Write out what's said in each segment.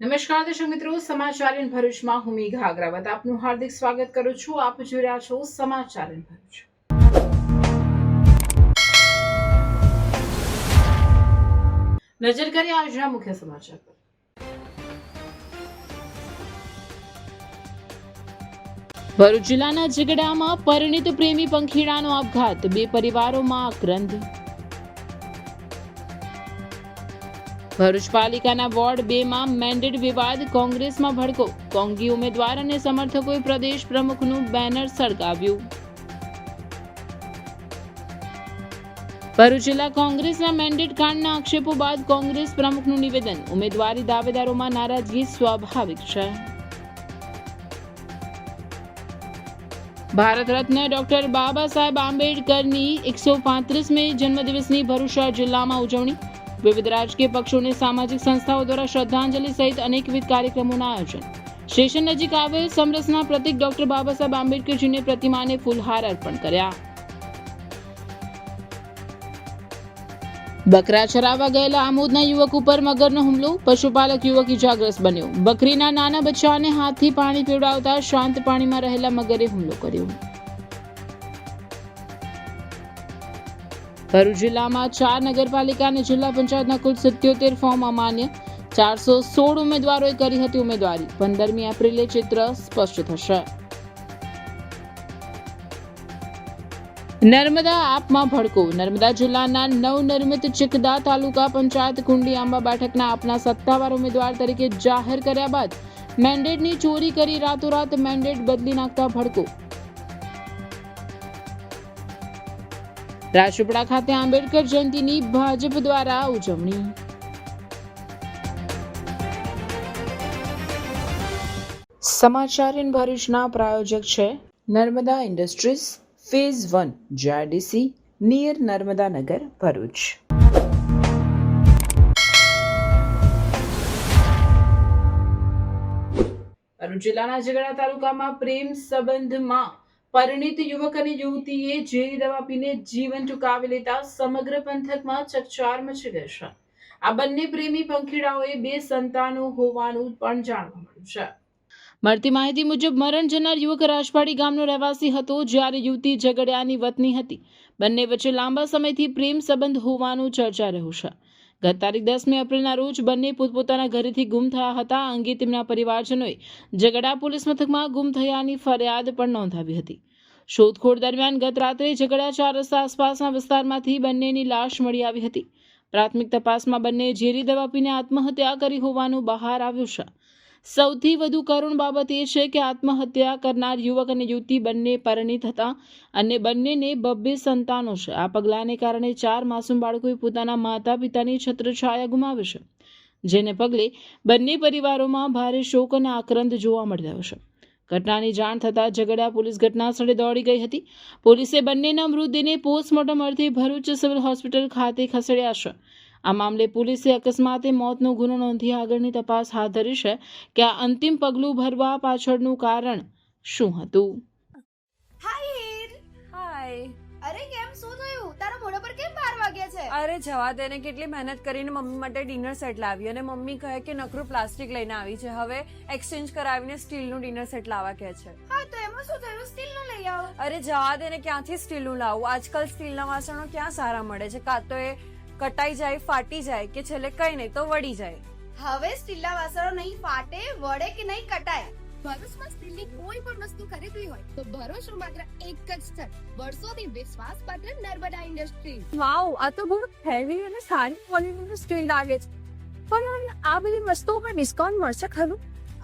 નમસ્કાર દર્શક મિત્રો, સમાચાર ઇન ભરૂચમાં હું મેઘા અગ્રવાલ આપનું હાર્દિક સ્વાગત કરું છું. આપ જોઈ રહ્યા છો સમાચાર ઇન ભરૂચ. નજર કરીએ આજના મુખ્ય સમાચાર પર. ભરૂચ જિલ્લાના ઝઘડામાં પરિણીત પ્રેમી પંખીડાનો આપઘાત, 2 પરિવારોમાં આક્રંદ. ભરૂચ પાલિકાના વોર્ડ 2માં મેન્ડેટ વિવાદ, કોંગ્રેસમાં ભડકો. કોંગી ઉમેદવાર અને સમર્થકોએ પ્રદેશ પ્રમુખનું બેનર સળગાવ્યું. ભરૂચ જિલ્લા કોંગ્રેસના મેન્ડેટ કાંડના આક્ષેપો બાદ કોંગ્રેસ પ્રમુખનું નિવેદન, ઉમેદવારી દાવેદારોમાં નારાજગી સ્વાભાવિક છે. ભારત રત્ન ડોક્ટર બાબા સાહેબ આંબેડકરની 135મી જન્મદિવસની ભરૂચ જિલ્લામાં ઉજવણી. વિવિધ રાજકીય પક્ષો અને સામાજિક સંસ્થાઓ દ્વારા શ્રદ્ધાંજલિ સહિત અનેકવિધ કાર્યક્રમોના આયોજન. સ્ટેશન નજીક આવેલ સમરસના પ્રતિક ડોક્ટર બાબા સાહેબ આંબેડકરજીની પ્રતિમાને ફૂલહાર અર્પણ કર્યા. બકરા ચરાવવા ગયેલા આમોદના યુવક ઉપર મગરનો હુમલો, પશુપાલક યુવક ઇજાગ્રસ્ત બન્યો. બકરીના નાના બચ્ચાને હાથથી પાણી પીવડાવતા શાંત પાણીમાં રહેલા મગરે હુમલો કર્યો. ભરૂચ જિલ્લામાં 4 નગરપાલિકા અને જિલ્લા પંચાયતના કુલ 77 ફોર્મ અમાન્ય. 416 ઉમેદવારોએ કરી હતી ઉમેદવારી. 15મી એપ્રિલે ચિત્ર સ્પષ્ટ થશે. નર્મદા આપમાં ભડકો. નર્મદા જિલ્લાના નવનિર્મિત ચિકદા તાલુકા પંચાયત કુંડી આંબા બેઠકના આપના સત્તાવાર ઉમેદવાર તરીકે જાહેર કર્યા બાદ મેન્ડેટની ચોરી કરી રાતોરાત મેન્ડેટ બદલી નાખતા ભડકો. રાજપીપળા ખાતે આંબેડકર જયંતિની ભાજપ દ્વારા ઉજવણી. સમાચાર ઇન ભરૂચના પ્રાયોજક છે Narmada industries phase 1 GIDC near Narmada Nagar Bharuch. Bharuch જિલ્લાના ઝઘડા તાલુકામાં પ્રેમ સંબંધમાં પરિણીત યુવક અને યુવતીએ ઝેરી દવા પીને જીવન ટૂંકાવી લેતા સમગ્ર પંથકમાં ચકચાર મચી ગઈ છે. આ બંને પ્રેમી પંખીડાઓએ 2 સંતાનો હોવાનું પણ જાણવા મળ્યું છે. મળતી માહિતી મુજબ મરણ જનાર યુવક રાજપાડી ગામનો રહેવાસી હતો, જ્યારે યુવતી ઝઘડિયાની વતની હતી. બંને વચ્ચે લાંબા સમયથી પ્રેમ સંબંધ હોવાનું ચર્ચા રહ્યું છે. ગત તારીખ 10મી એપ્રિલના રોજ બંને પોતપોતાના ઘરેથી ગુમ થયા હતા. આ અંગે તેમના પરિવારજનોએ ઝઘડા પોલીસ મથકમાં ગુમ થયાની ફરિયાદ પણ નોંધાવી હતી. શોધખોળ દરમિયાન ગત રાત્રે ઝઘડા 4 રસ્તા આસપાસના વિસ્તારમાંથી બંનેની લાશ મળી આવી હતી. પ્રાથમિક તપાસમાં બંને ઝેરી દવા પીને આત્મહત્યા કરી હોવાનું બહાર આવ્યું છે. સૌથી વધુ કરુણ બાબત એ છે કે આત્મહત્યા કરનાર યુવક અને યુવતી બંને પરિણીત હતા અને બંનેને 2 સંતાનો છે. આ પગલાંને કારણે 4 માસૂમ બાળકોએ પોતાના માતા પિતાની છત્રછાયા ગુમાવી છે, જેને પગલે બંને પરિવારોમાં ભારે શોક અને આક્રંદ જોવા મળી રહ્યો છે. ઘટનાની જાણ થતાં ઝઘડા પોલીસ ઘટના સ્થળે દોડી ગઈ હતી. પોલીસે બંનેના મૃતદેહને પોસ્ટમોર્ટમ અર્થે ભરૂચ સિવિલ હોસ્પિટલ ખાતે ખસેડ્યા છે. આ મામલે પોલીસે અકસ્માતે મોતનો ગુનો નોંધી આગળની તપાસ હાથ ધરી છે કે આ અંતિમ પગલું ભરવા પાછળનું કારણ શું હતું. અરે કેમ શું થયું? તારા મોઢા પર કેમ 12 વાગ્યા છે? અરે જવા દે ને, કેટલી મહેનત કરીને મમ્મી માટે ડિનર સેટ લાવી અને મમ્મી કહે કે નકરું પ્લાસ્ટિક લઈને આવી છે, હવે એક્સચેન્જ કરાવીને સ્ટીલનું ડિનર સેટ લાવવા કહે છે. હા તો એમાં શું થયું? સ્ટીલનું લઈ આવો. અરે જવા દે ને, ક્યાંથી સ્ટીલનું લાવું? આજકાલ સ્ટીલના વાસણો ક્યાં સારા મળે છે? કાં તો એ કટાઈ જાય, ફાટી જાય કે છેલ્લે કઈ નહીં તો વળી જાય. હવે સ્ટીલના વાસણો નહીં ફાટે, વળે કે નહીં કટાય. ભરૂચમાં સ્ટીલની કોઈ પણ વસ્તુ ખરીદવી હોય તો ભરૂચનું માત્ર એક જ સ્થળ, વર્ષોથી વિશ્વાસપાત્ર નર્મદા ઇન્ડસ્ટ્રીઝ. વાવ, આ તો બહુ હેવી અને સારી ક્વોલિટીનું સ્ટીલ લાગે છે. પણ આ બધી વસ્તુઓ પર ડિસ્કાઉન્ટ મળશે ખરું?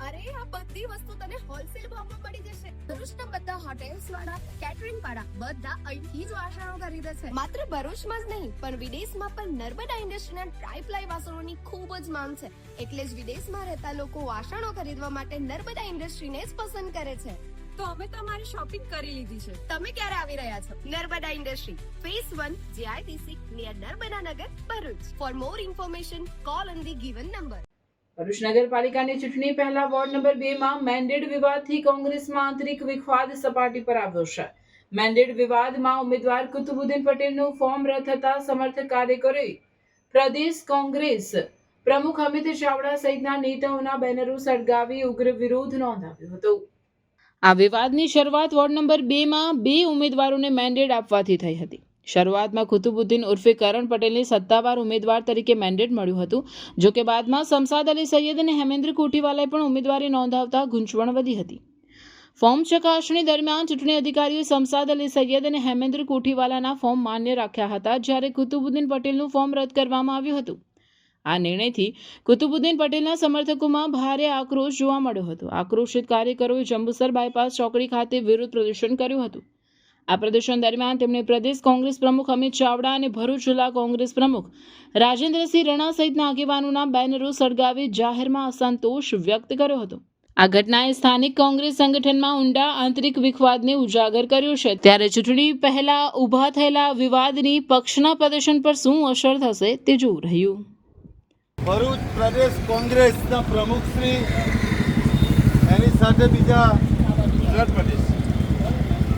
અરે આ બધી વસ્તુ તને હોલસેલ ભાવમાં મળી જશે. ભરૂચના બધા હોટેલ્સ વાળા, કેટરિંગ વાળા બધા અહીંથી જ વાસણો ખરીદે છે. માત્ર ભરૂચમાં જ નહીં પણ વિદેશમાં પણ નર્મદા ઇન્ડસ્ટ્રીના ટ્રાય-પ્લાય વાસણોની ખૂબ જ માંગ છે. એટલે જ વિદેશમાં રહેતા લોકો વાસણો ખરીદવા માટે નર્મદા ઇન્ડસ્ટ્રીને જ પસંદ કરે છે. તો અમે તમારી શોપિંગ કરી લીધી છે. તમે ક્યારે આવી રહ્યા છો? Narmada industry phase 1 GIDC near Narmada Nagar Bharuch. For more information call on the given number. Bharuch નગરપાલિકાની ચૂંટણી પહેલા વોર્ડ નંબર 2માં મેન્ડેટ વિવાદથી કોંગ્રેસમાં આંતરિક વિખવાદ સપાટી પર આવ્યો છે. મેન્ડેટ વિવાદમાં ઉમેદવાર કુતુબુદ્દીન પટેલનું ફોર્મ રદ થતા સમર્થક કાર્યકરોએ પ્રદેશ કોંગ્રેસ પ્રમુખ અમિત ચાવડા સહિતના નેતાઓના બેનરો સળગાવી ઉગ્ર વિરોધ નોંધાવ્યો હતો. આ વિવાદની શરૂઆત વોર્ડ નંબર 2માં 2 ઉમેદવારોને મેન્ડેટ આપવાથી થઈ હતી. શરૂઆતમાં કુતુબુદ્દીન ઉર્ફે કરણ પટેલને સત્તાવાર ઉમેદવાર તરીકે મેન્ડેટ મળ્યું હતું. જોકે બાદમાં શમશાદ અલી સૈયદ અને હેમેન્દ્ર કોઠીવાલાએ પણ ઉમેદવારી નોંધાવતા ગૂંચવણ વધી હતી. ફોર્મ ચકાસણી દરમિયાન ચૂંટણી અધિકારીઓએ શમશાદ અલી સૈયદ અને હેમેન્દ્ર કોઠીવાલાના ફોર્મ માન્ય રાખ્યા હતા, જ્યારે કુતુબુદ્દીન પટેલનું ફોર્મ રદ કરવામાં આવ્યું હતું. આ નિર્ણયથી કુતુબુદ્દીન પટેલના સમર્થકોમાં ભારે આક્રોશ જોવા મળ્યો હતો. આક્રોશિત કાર્યકરોએ જંબુસર બાયપાસ ચોકડી ખાતે વિરોધ પ્રદર્શન કર્યું હતું. આ પ્રદર્શન દરમિયાન તેમણે પ્રદેશ કોંગ્રેસ પ્રમુખ અમિત ચાવડા અને ભરૂચ જિલ્લા કોંગ્રેસ પ્રમુખ રાજેન્દ્રસિંહ રણા સહિતના આગેવાનોના બેનરો સળગાવી જાહેરમાં અસંતોષ વ્યક્ત કર્યો હતો. આ ઘટનાએ સ્થાનિક કોંગ્રેસ સંગઠનમાં ઊંડા આંતરિક વિખવાદને ઉજાગર કર્યો છે. ત્યારે ચૂંટણી પહેલા ઊભા થયેલા વિવાદની પક્ષના પ્રદર્શન પર શું અસર થશે તે જોવું રહ્યું. ભરૂચ પ્રદેશ કોંગ્રેસના પ્રમુખશ્રી એની સાથે બીજા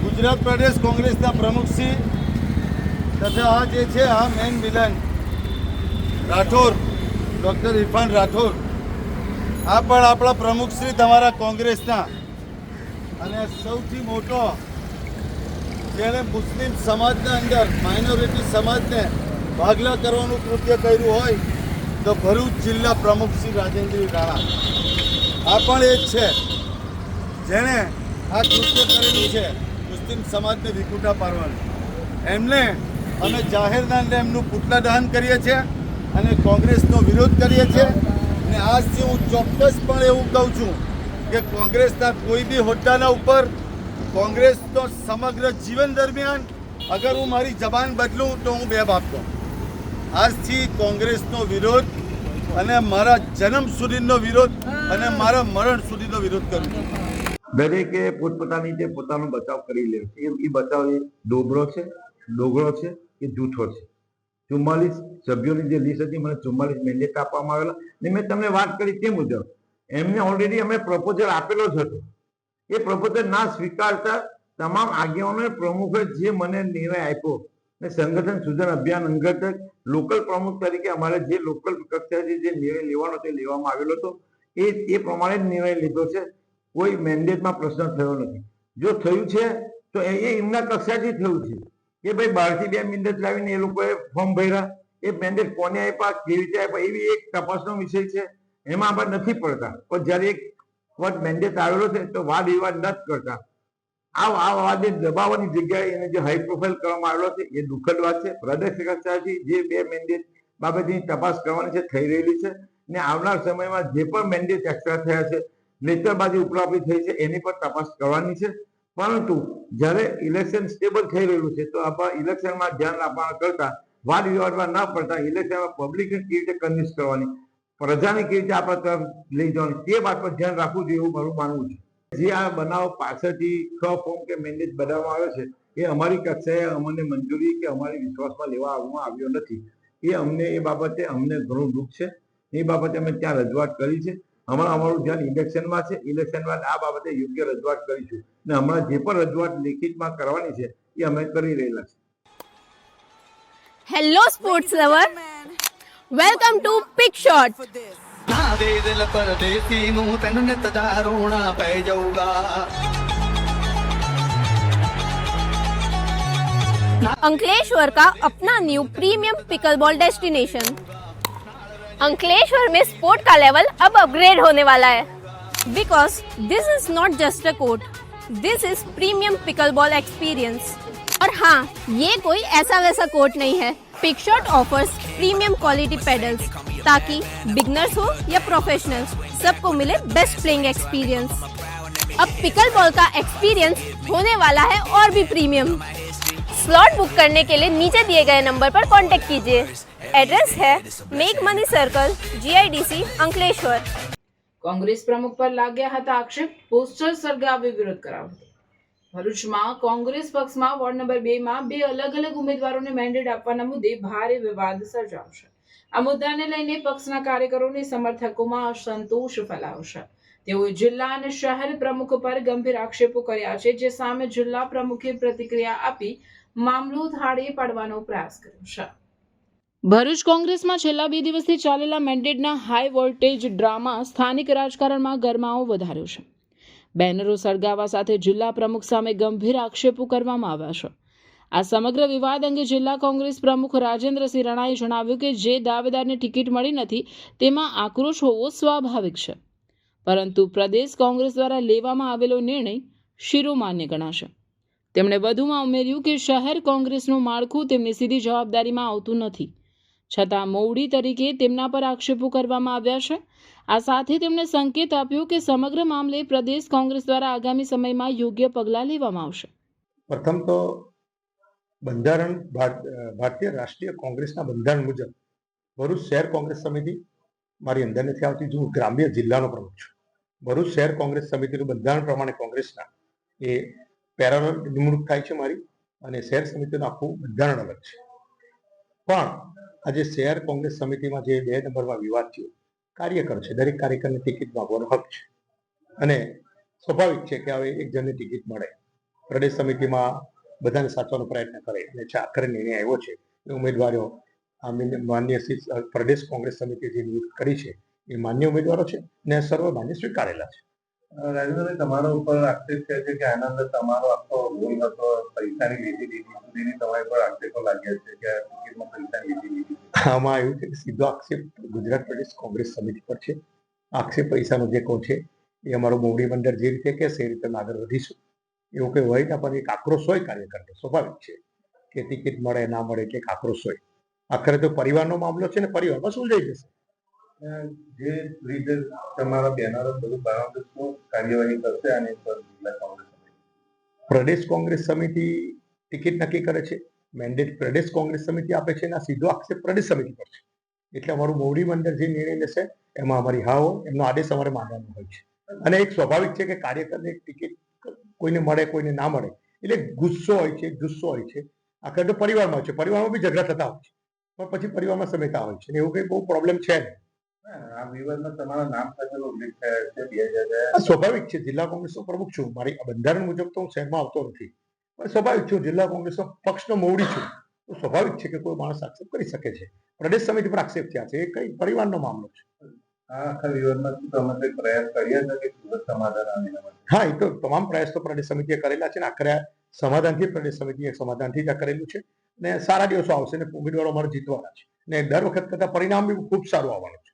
ગુજરાત પ્રદેશ કોંગ્રેસના પ્રમુખશ્રી તથા આ જે છે આ main villain Rathod doctor Irfan Rathod આ પણ આપણા પ્રમુખશ્રી તમારા કોંગ્રેસના અને સૌથી મોટો જેણે મુસ્લિમ સમાજના અંદર માઇનોરિટી સમાજને ભાગલા કરવાનું કૃત્ય કર્યું હોય તો ભરૂચ જિલ્લા પ્રમુખ શ્રી રાજેન્દ્ર રાણા આ પણ એ જ છે જેણે આ કૃત્ય કરેલું છે મુસ્લિમ સમાજને વિખૂટા પાડવાનું. એમને અમે જાહેરના અંદર એમનું પુતળા દહન કરીએ છીએ અને કોંગ્રેસનો વિરોધ કરીએ છીએ. અને આજથી હું ચોક્કસ પણ એવું કહું છું કે કોંગ્રેસના કોઈ બી હોદ્દાના ઉપર કોંગ્રેસનો સમગ્ર જીવન દરમિયાન અગર હું મારી જબાન બદલું તો હું બેબ આપતો. આજથી કોંગ્રેસનો વિરોધ અને મારા જન્મ સુધીનો વિરોધ અને મારા મરણ સુધીનો વિરોધ કરું છું. દરેકે પોતપોતાની જે પોતાનો બચાવ કરી લે એ બચાવ એ ડોગરો છે કે જૂઠો છે. 44 સભ્યોની જે લિસ્ટ હતી મને 44 મેન્ડેટ આપવામાં આવેલા ને મેં તમને વાત કરી તે મુજબ એમને ઓલરેડી અમે પ્રપોઝલ આપેલો જ હતો. એ પ્રપોઝલ ના સ્વીકારતા તમામ આગેવાનોએ પ્રમુખે જે મને નિર્ણય આપ્યો ને સંગઠન સુધાર અભિયાન અંતર્ગત લોકલ પ્રમુખ તરીકે અમારે જે લોકલ કક્ષાએ જે નિર્ણય લેવાનો તે લેવામાં આવેલો હતો એ પ્રમાણે જ નિર્ણય લીધો છે. કોઈ મેન્ડેટમાં પ્રશ્ન થયો નથી. જો થયું છે તો એ એમના કક્ષાથી થયું છે કે ભાઈ બહારથી 2 મેન્ડેટ લાવીને એ લોકોએ ફોર્મ ભર્યા. એ મેન્ડેટ કોને આપ્યા, કેવી રીતે આપ્યા એવી એક તપાસનો વિષય છે. એમાં આપણે નથી પડતા. પણ જ્યારે એક વખત મેન્ડેટ આવેલો છે તો વાદ વિવાદ નથી કરતા. આ વાદે દબાવવાની જગ્યાએ એને જે હાઈ પ્રોફાઇલ કરવામાં આવેલો છે એ દુઃખદ વાત છે. પ્રદેશ કક્ષાથી જે 2 મેન્ડેટ બાબતની તપાસ કરવાની છે થઈ રહેલી છે ને આવનાર સમયમાં જે પણ મેન્ડેટ એક્સ્ટ્રા થયા છે નેતરબાજી ઉપલાપી થઈ છે એની પર તપાસ કરવાની છે. પરંતુ જ્યારે ઇલેક્શન સ્ટેબલ થઈ રહ્યું છે તો આપણે ઇલેક્શનમાં ધ્યાન આપવા કરતા વાદ વિવાદમાં ન પડતા ઇલેક્શનમાં પબ્લિકને કેવી રીતે કન્વિન્સ કરવાની, પ્રજાને કેવી રીતે આપણા તરફ લઈ જવાની તે વાત પર ધ્યાન રાખવું જોઈએ એવું મારું માનવું છે. જે આ બનાવ પાછળથી ફોર્મ કે મેન્ડેટ બનાવવામાં આવ્યો છે એ અમારી કક્ષાએ અમને મંજૂરી કે અમારી વિશ્વાસમાં લેવા આવવામાં આવ્યો નથી. એ બાબતે અમને ઘણું દુઃખ છે. એ બાબતે અમે ત્યાં રજૂઆત કરી છે. હમણાં અમારું ધ્યાન ઇલેક્શનમાં છે. ઇલેક્શન બાદ આ બાબતે યોગ્ય રજૂઆત કરીશું ને હમણાં જે પણ રજૂઆત લેખિતમાં કરવાની છે એ અમે કરી રહેલા છે. Hello sports lover, welcome to pick shot. दे दिल पर देती हूँ तेन नित दा रोना पै जाऊगा. अंकलेश्वर का अपना new premium pickleball destination. Ankleshwar में स्पोर्ट का लेवल अब अपग्रेड होने वाला है because this is not just a court, this is premium pickleball experience. और हाँ, ये कोई ऐसा वैसा कोर्ट नहीं है. Pick shot offers premium quality paddles ताकि बिगनर्स हो या प्रोफेशनल्स सबको मिले बेस्ट प्लेइंग एक्सपीरियंस. अब पिकल बॉल का एक्सपीरियंस होने वाला है और भी प्रीमियम. स्लॉट बुक करने के लिए नीचे दिए गए नंबर पर कांटेक्ट कीजिए. एड्रेस है make money circle, GIDC, Ankleshwar. Congress પ્રમુખ પર લાગ્યા હતા આક્ષેપ, પોસ્ટર સળગાવી વિરોધ કરાવ્યો હતો. ભરૂચમાં કોંગ્રેસ પક્ષમાં વોર્ડ નંબર 2માં 2 અલગ અલગ ઉમેદવારોને મેન્ડેટ આપવાના મુદ્દે ભારે વિવાદ સર્જાયો. આ મુદ્દાને લઈને પક્ષના કાર્યકરો અને સમર્થકોમાં અસંતોષ ફેલાયો છે. તેઓએ જિલ્લા અને શહેર પ્રમુખ પર ગંભીર આક્ષેપો કર્યા છે, જે સામે જિલ્લા પ્રમુખે પ્રતિક્રિયા આપી મામલો થાળે પાડવાનો પ્રયાસ કર્યો છે. ભરૂચ કોંગ્રેસમાં છેલ્લા 2 દિવસથી ચાલેલા મેન્ડેટના હાઈ વોલ્ટેજ ડ્રામા સ્થાનિક રાજકારણમાં ગરમાવો વધાર્યો છે. બેનરો સળગાવવા સાથે જિલ્લા પ્રમુખ સામે ગંભીર આક્ષેપો કરવામાં આવ્યા છે. આ સમગ્ર વિવાદ અંગે જિલ્લા કોંગ્રેસ પ્રમુખ રાજેન્દ્રસિંહ રાણાએ જણાવ્યું કે જે દાવેદારને ટિકિટ મળી નથી તેમાં આક્રોશ હોવો સ્વાભાવિક છે, પરંતુ પ્રદેશ કોંગ્રેસ દ્વારા લેવામાં આવેલો નિર્ણય શિરોમાન્ય ગણાશે. તેમણે વધુમાં ઉમેર્યું કે શહેર કોંગ્રેસનું માળખું તેમની સીધી જવાબદારીમાં આવતું નથી, છતાં મોવડી તરીકે તેમના પર આક્ષેપો કરવામાં આવ્યા છે. આ સાથે તેમણે સંકેત આપ્યો કે સમગ્ર મામલે પ્રદેશ કોંગ્રેસ દ્વારા આગામી સમયમાં યોગ્ય પગલાં લેવામાં આવશે. પ્રથમ તો બંધારણ ભારતીય રાષ્ટ્રીય કોંગ્રેસના બંધારણ મુજબ ભરૂચ શહેર કોંગ્રેસ સમિતિ મારી અંદર નથી આવતી. હું ગ્રામ્ય જિલ્લાનો પ્રમુખ છું. ભરૂચ શહેર કોંગ્રેસ સમિતિનું બંધારણ પ્રમાણે કોંગ્રેસના એ પેરાલલ નિમણૂક થાય છે મારી, અને શહેર સમિતિનું આખું બંધારણ અલગ છે. પણ આજે શહેર કોંગ્રેસ સમિતિમાં જે 2 નંબરમાં વિવાદ થયો, કાર્યકર છે, દરેક કાર્યકરને ટિકિટ માંગવાનો હક છે, અને સ્વાભાવિક છે કે હવે એક જણને ટિકિટ મળે. પ્રદેશ સમિતિમાં બધાને સાચવાનો પ્રયત્ન કરે અને આખરે નિર્ણય આવ્યો છે એ ઉમેદવારો માન્ય પ્રદેશ કોંગ્રેસ સમિતિએ જે નિયુક્ત કરી છે એ માન્ય ઉમેદવારો છે અને સર્વમાન્ય સ્વીકારેલા છે. રાજેન્દ્રભાઈ, તમારા ઉપર આક્ષેપ છે કે આનંદ તમારો આખો રોલ હતો, પૈસાની લેતી દીધી સુધીની તમારી પર આક્ષેપો લાગ્યા છે કે ટિકિટમાં પૈસા લીધી દીધી. આમાં એવું છે કે સીધો આક્ષેપ ગુજરાત પ્રદેશ કોંગ્રેસ સમિતિ પર છે. આક્ષેપ પૈસાનો જે કહો છે એ અમારો મોવડી મંડળ જે રીતે કહેશે એ રીતે આગળ વધીશું. એવું કંઈ હોય ને, પણ એક આક્રોશ હોય કાર્યકર્તા, સ્વાભાવિક છે કે ટિકિટ મળે ના મળે કે આક્રોશ હોય. આખરે તો પરિવારનો મામલો છે ને, પરિવારમાં સુલઝાઈ જશે. જે રીતે તમારા બેનરો બધું બનાવતું, શું કાર્યવાહી કરશે આની પર જિલ્લા કોંગ્રેસ સમિતિ? પ્રદેશ કોંગ્રેસ સમિતિ ટિકિટ નક્કી કરે છે, મેન્ડેટ પ્રદેશ કોંગ્રેસ સમિતિ આપે છે, એના સીધો આક્ષેપ પ્રદેશ સમિતિ પર છે. એટલે અમારું મોવડી મંડળ જે નિર્ણય લેશે એમાં અમારી હા હોય એમનો આદેશ અમારે માનવાનો હોય છે. અને એક સ્વાભાવિક છે કે કાર્યકરને ટિકિટ કોઈને મળે કોઈને ના મળે એટલે ગુસ્સો હોય છે, જુસ્સો હોય છે. આખરે તો પરિવારમાં હોય છે, પરિવારમાં બી ઝઘડા થતા હોય છે, પણ પછી પરિવારમાં સમેતા હોય છે. એવું કંઈ બહુ પ્રોબ્લેમ છે નહીં. આ વિવાદમાં તમારા નામ સાથે ઉલ્લેખ થયા છે. સ્વાભાવિક છે, જિલ્લા કોંગ્રેસનો પ્રમુખ છું. મારી બંધારણ મુજબ તો હું શહેરમાં આવતો નથી, પણ સ્વાભાવિક છું, જિલ્લા કોંગ્રેસનો પક્ષનો મોવડી છું, તો સ્વાભાવિક છે કે કોઈ માણસ આક્ષેપ કરી શકે છે. પ્રદેશ સમિતિ પર આક્ષેપ થયા છે, એ કઈ પરિવારનો મામલો છે. આ આખા વિવાદમાં તમે કોઈ પ્રયાસ કર્યા છે કે સુરત સમાધાન આવે? હા, એ તો તમામ પ્રયાસ તો પ્રદેશ સમિતિએ કરેલા છે ને આખરે સમાધાનથી પ્રદેશ સમિતિએ સમાધાનથી જ કરેલું છે. ને સારા દિવસો આવશે ને ઉમેદવારો અમારે જીતવાના છે ને દર વખત કરતા પરિણામ બી ખૂબ સારું આવવાનું છે.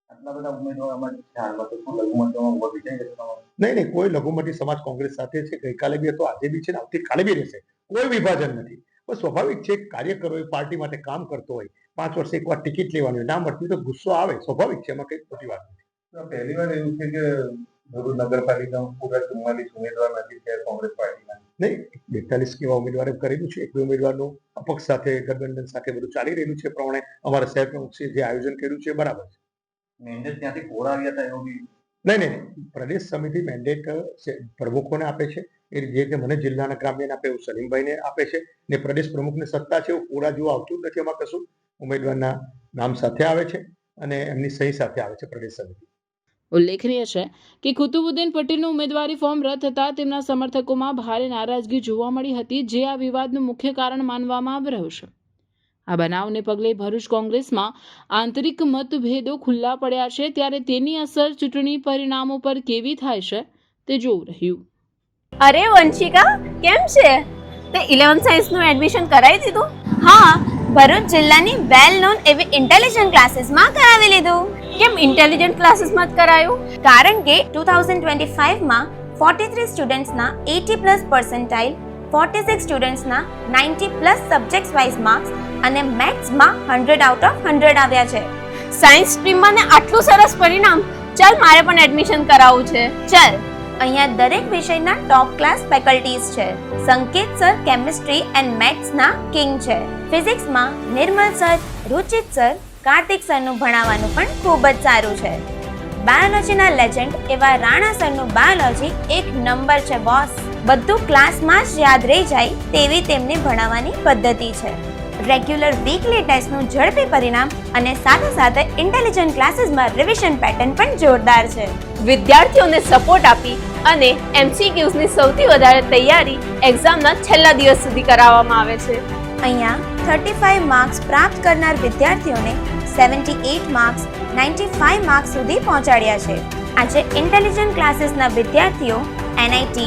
આટલા બધા ઉમેદવારોમાં હાલમાં તો શું લઘુમતીમાં ઉભો વિજય છે? નહીં, કોઈ લઘુમતી સમાજ કોંગ્રેસ સાથે છે. ગઈકાલે બી હતો, આજે બી છે ને આવતીકાલે બી રહેશે. કોઈ વિભાજન નથી. બસ સ્વાભાવિક છે, કાર્યકરો પાર્ટી માટે કામ કરતો હોય, 5 વર્ષે એકવાર ટિકિટ લેવાની હોય, ના મળતી તો ગુસ્સો આવે, સ્વાભાવિક છે, એમાં કઈ ખોટી વાત નથી. પહેલી વાર એવું છે કે ભરૂચ નગરપાલિકામાં પૂરા 44 ઉમેદવાર નથી થયા કોંગ્રેસ પાર્ટીના. નહીં, 42 કેવા ઉમેદવારે કરેલું છે. એક ઉમેદવારનું અપક્ષ સાથે ગઠબંધન સાથે બધું ચાલી રહેલું છે. પ્રમાણે અમારા શહેર પ્રમુખે જે આયોજન કર્યું છે બરાબર છે. મેન્ડેટ ત્યાંથી કોર આવ્યા હતા એવું બી? નહીં, પ્રદેશ સમિતિ મેન્ડેટ પ્રમુખોને આપે છે. એ જે રીતે મને જિલ્લાના ગ્રામ્યને આપે એવું સલીમભાઈને આપે છે ને પ્રદેશ પ્રમુખને સત્તા છે. એવું પૂરા જેવું આવતું જ નથી. એમાં કશું ઉમેદવારના નામ સાથે આવે છે અને એમની સહી સાથે આવે છે પ્રદેશ સમિતિ. ઉલ્લેખનીય છે કે કુતુબુદ્દીન પટેલનું ઉમેદવારી ફોર્મ રદ થતાં તેમના સમર્થકોમાં ભારે નારાજગી જોવા મળી હતી, જે આ વિવાદનું મુખ્ય કારણ માનવામાં આવી રહ્યું છે. આ બનાવને પગલે ભરૂચ કોંગ્રેસમાં આંતરિક મતભેદો ખુલ્લા પડ્યા છે, ત્યારે તેની અસર ચૂંટણી પરિણામો પર કેવી થાય છે તે જોવું રહ્યું. અરે વંશિકા, કેમ છે? તે 11th સાયન્સનું એડમિશન કરાવી દીધું? હા, ભરૂચ જિલ્લાની વેલ નોન એવી ઇન્ટેલિજન્ટ ક્લાસીસમાં કરાવી લીધું. કેમ ઇન્ટેલિજન્ટ ક્લાસીસમાં જ કરાયું? કારણ કે 2025માં 43 સ્ટુડન્ટ્સના 80+ પર્સન્ટાઇલ, 46 સ્ટુડન્ટ્સના 90+ સબ્જેક્ટ્સ વાઇઝ માર્ક્સ અને મેથ્સમાં 100 આઉટ ઓફ 100 આવ્યા છે. સાયન્સ સ્ટ્રીમમાં ને આટલું સરસ પરિણામ! ચાલ, મારે પણ એડમિશન કરાવવું છે. ચાલ, અહીંયા દરેક વિષયના ટોપ ક્લાસ ફેકલ્ટીઝ છે. સંકેત સર કેમિસ્ટ્રી એન્ડ મેથ્સના કિંગ છે. ફિઝિક્સમાં નિર્મલ સર, રુચિત સર, કાર્તિક સરનું ભણાવવાનું પણ ખૂબ જ સારું છે. બાયોલોજીના લેજેન્ડ એવા રાણા સરનું બાયોલોજી એક નંબર છે બોસ. બધું ક્લાસમાં જ યાદ રહી જાય તેવી તેમની ભણાવવાની પદ્ધતિ છે. રેગ્યુલર વીકલી ટેસ્ટનું ઝડપી પરિણામ અને સાથે સાથે ઇન્ટેલિજન્ટ ક્લાસીસમાં રિવિઝન પેટર્ન પણ જોરદાર છે. વિદ્યાર્થીઓને સપોર્ટ આપી અને MCQsની સૌથી વધારે તૈયારી એક્ઝામના છેલ્લા દિવસ સુધી કરાવવામાં આવે છે. અહીંયા 35 માર્ક્સ પ્રાપ્ત કરનાર વિદ્યાર્થીઓને 78 માર્ક્સ 95 માર્ક્સ સુધી પહોંચાડ્યા છે. આજે ઇન્ટેલિજન્ટ ક્લાસીસના વિદ્યાર્થીઓ NIT,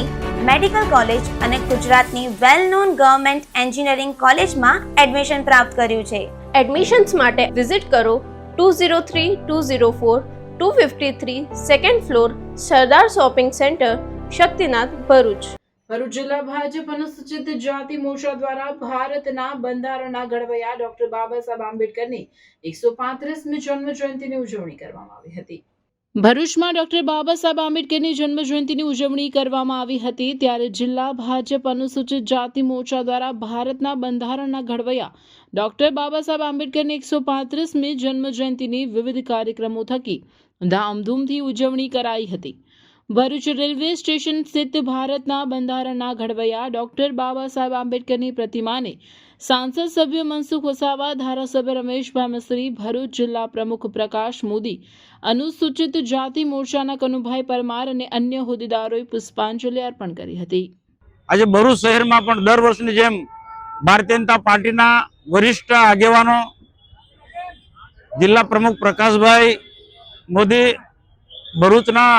મેડિકલ કોલેજ અને ગુજરાતની વેલ નોન ગવર્મેન્ટ એન્જિનિયરિંગ કોલેજમાં એડમિશન પ્રાપ્ત કર્યું છે. એડમિશન્સ માટે વિઝિટ કરો 203-204-253 સેકન્ડ ફ્લોર સરદાર શોપિંગ સેન્ટર, શક્તિનાથ, ભરૂચ. ભરૂચ જિલ્લા ભાજપ અનુસૂચિત જાતિ મોરચા દ્વારા ભારતના બંધારણના ઘડવૈયા ડોક્ટર બાબા સાહેબ આંબેડકરની 135મી જન્મ જયંતિની ઉજવણી કરવામાં આવી હતી. ભરૂચમાં ડોક્ટર બાબા સાહેબ આંબેડકરની જન્મ જયંતિની ઉજવણી કરવામાં આવી હતી. ત્યારે જિલ્લા ભાજપ અનુસૂચિત જાતિ મોરચા દ્વારા ભારતના બંધારણના ઘડવૈયા ડોક્ટર બાબા સાહેબ આંબેડકરની 135મી જન્મ જયંતિની વિવિધ કાર્યક્રમો થકી ધામધૂમથી ઉજવણી કરાઈ હતી. ભરૂચ રેલવે સ્ટેશન સ્થિત ભારતના બંધારણના ઘડવૈયા ડોક્ટર બાબા સાહેબ આંબેડકરની પ્રતિમાને સાંસદ સભ્ય મનસુખ વસાવા, ધારાસભ્ય રમેશભાઈ મિસ્ત્રી, ભરૂચ જિલ્લા પ્રમુખ પ્રકાશ મોદી, અનુસૂચિત જાતિ મોરચાના કનુભાઈ પરમાર અને અન્ય હોદ્દેદારોએ પુષ્પાંજલિ અર્પણ કરી હતી. આજે ભરૂચ શહેરમાં પણ દર વર્ષની જેમ ભારતીય જનતા પાર્ટીના વરિષ્ઠ આગેવાનો જિલ્લા પ્રમુખ પ્રકાશભાઈ મોદી, ભરૂચના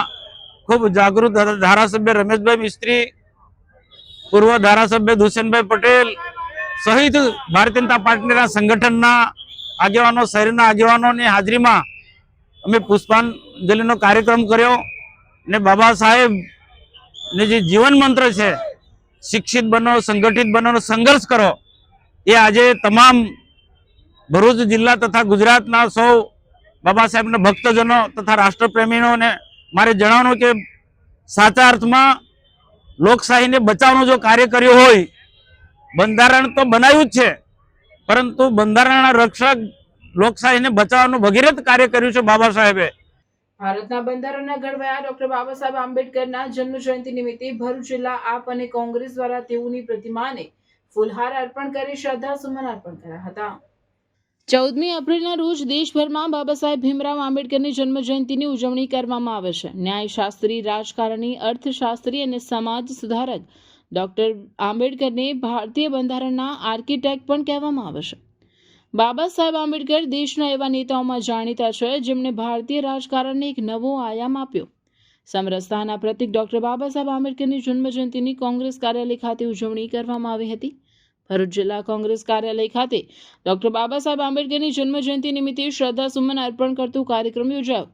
ખૂબ જાગૃત ધારાસભ્ય રમેશભાઈ મિસ્ત્રી, પૂર્વ ધારાસભ્ય દુષ્યંતભાઈ પટેલ સહિત ભારતીય જનતા પાર્ટીના સંગઠનના આગેવાનો, શહેરના આગેવાનોની હાજરીમાં અમે પુષ્પાંજલિનો કાર્યક્રમ કર્યો ને બાબા સાહેબને જે જીવન મંત્ર છે, શિક્ષિત બનો, સંગઠિત બનો, સંઘર્ષ કરો, એ આજે તમામ ભરૂચ જિલ્લા તથા ગુજરાતના સૌ બાબા સાહેબના ભક્તજનો તથા રાષ્ટ્રપ્રેમીઓને મારે જણાવવાનું કે સાચા અર્થમાં લોકશાહીને બચાવવાનું જો કાર્ય કર્યું હોય, બંધારણ તો બનાવ્યું જ છે, પરંતુ બંધારણના રક્ષક લોકશાહીને બચાવવાનું ભગીરથ કાર્ય કર્યું છે બાબા સાહેબે. ભારતના બંધારણના ઘડવૈયા ડોક્ટર બાબા સાહેબ આંબેડકરના જન્મ જયંતિ નિમિત્તે ભરૂચ જિલ્લા આપ અને કોંગ્રેસ દ્વારા તેઓની પ્રતિમાને ફૂલહાર અર્પણ કરી શ્રદ્ધાસુમન અર્પણ કર્યા હતા. 14મી એપ્રિલના રોજ દેશભરમાં બાબા સાહેબ ભીમરાવ આંબેડકરની જન્મ જયંતિની ઉજવણી કરવામાં આવે છે. ન્યાયશાસ્ત્રી, રાજકારણી, અર્થશાસ્ત્રી અને સમાજ સુધારક ડોક્ટર આંબેડકરને ભારતીય બંધારણના આર્કિટેક્ટ પણ કહેવામાં આવે છે. બાબા સાહેબ આંબેડકર દેશના એવા નેતાઓમાં જાણીતા છે જેમણે ભારતીય રાજકારણને એક નવો આયામ આપ્યો. સમરસતાના પ્રતીક ડોક્ટર બાબા સાહેબ આંબેડકરની જન્મ જયંતિની કોંગ્રેસ કાર્યાલય ખાતે ઉજવણી કરવામાં આવી હતી. ભરૂચ જિલ્લા કોંગ્રેસ કાર્યાલય ખાતે ડોક્ટર બાબા સાહેબ આંબેડકરની જન્મ જયંતિ નિમિત્તે શ્રદ્ધાસુમન અર્પણ કરતો કાર્યક્રમ યોજાયો,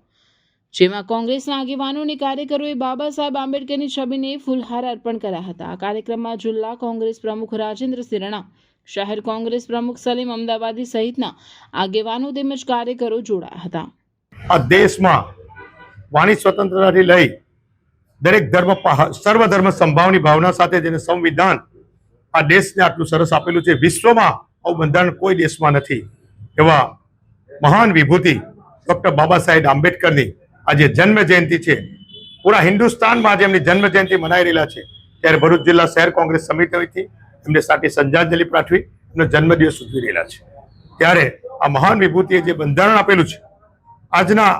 જેમાં કોંગ્રેસના આગેવાનો અને કાર્યકરોએ બાબા સાહેબ આંબેડકરની છબીને ફૂલહાર અર્પણ કર્યા હતા. આ કાર્યક્રમમાં જિલ્લા કોંગ્રેસ પ્રમુખ રાજેન્દ્રસિંહ રણા, શહેર કોંગ્રેસ પ્રમુખ સલીમ અમદાવાદી સહિતના આગેવાનો તેમજ કાર્યકરો જોડાયા હતા. આ દેશમાં વાણી સ્વતંત્રતાથી લઈ દરેક ધર્મ, સર્વધર્મ સંભાવની ભાવના સાથે જેને સંવિધાન આ દેશને આટલું સરસ આપેલું છે, વિશ્વમાં આવું બંધારણ કોઈ દેશમાં નથી. એવા મહાન વિભૂતિ ડોક્ટર બાબા સાહેબ આંબેડકરની આજે જન્મ જયંતિ છે. પૂરા હિન્દુસ્તાનમાં આજે એમની જન્મ જયંતિ મનાઈ રહેલા છે. ત્યારે ભરૂચ જિલ્લા શહેર કોંગ્રેસ સમિતિથી એમને સાથે શ્રદ્ધાંજલિ પાઠવી એમનો જન્મદિવસ ઉજવી રહેલા છે. ત્યારે આ મહાન વિભૂતિએ જે બંધારણ આપેલું છે, આજના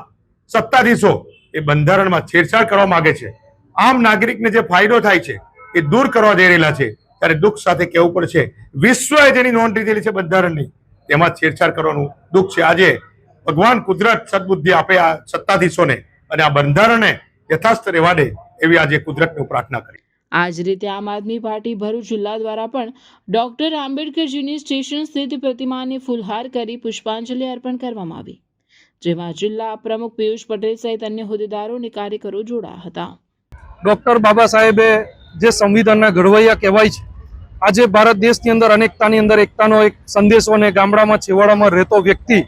સત્તાધીશો એ બંધારણમાં છેડછાડ કરવા માંગે છે. આમ નાગરિકને જે ફાયદો થાય છે એ દૂર કરવા જઈ રહેલા છે. ત્યારે દુઃખ સાથે કહેવું પડશે, વિશ્વએ જેની નોંધ લીધેલી છે બંધારણની, તેમાં છેડછાડ કરવાનું દુઃખ છે. આજે ભગવાન કુદરત સદબુદ્ધિ આપે આ સત્તાધીશોને અને આ બંધારણને યથાસ્થ રહેવા દે એવી આજે કુદરતને પ્રાર્થના કરી. આ જ રીતે આમ આદમી પાર્ટી ભરૂચ જિલ્લા દ્વારા પણ ડોક્ટર આંબેડકરજીની સ્ટેશન સ્થિત પ્રતિમાને ફૂલહાર કરી પુષ્પાંજલિ અર્પણ કરવામાં આવી, જેમાં જિલ્લા પ્રમુખ પિયુષ પટેલ સહિત અન્ય હોદ્દેદારો અને કાર્યકરો જોડાયા હતા. ડોક્ટર બાબા સાહેબે જે સંવિધાનના ઘડવૈયા કહેવાય છે, આજે ભારત દેશની અંદર અનેકતાની અંદર એકતાનો એક સંદેશો અને ગામડામાં છેવાડામાં રહેતો વ્યક્તિ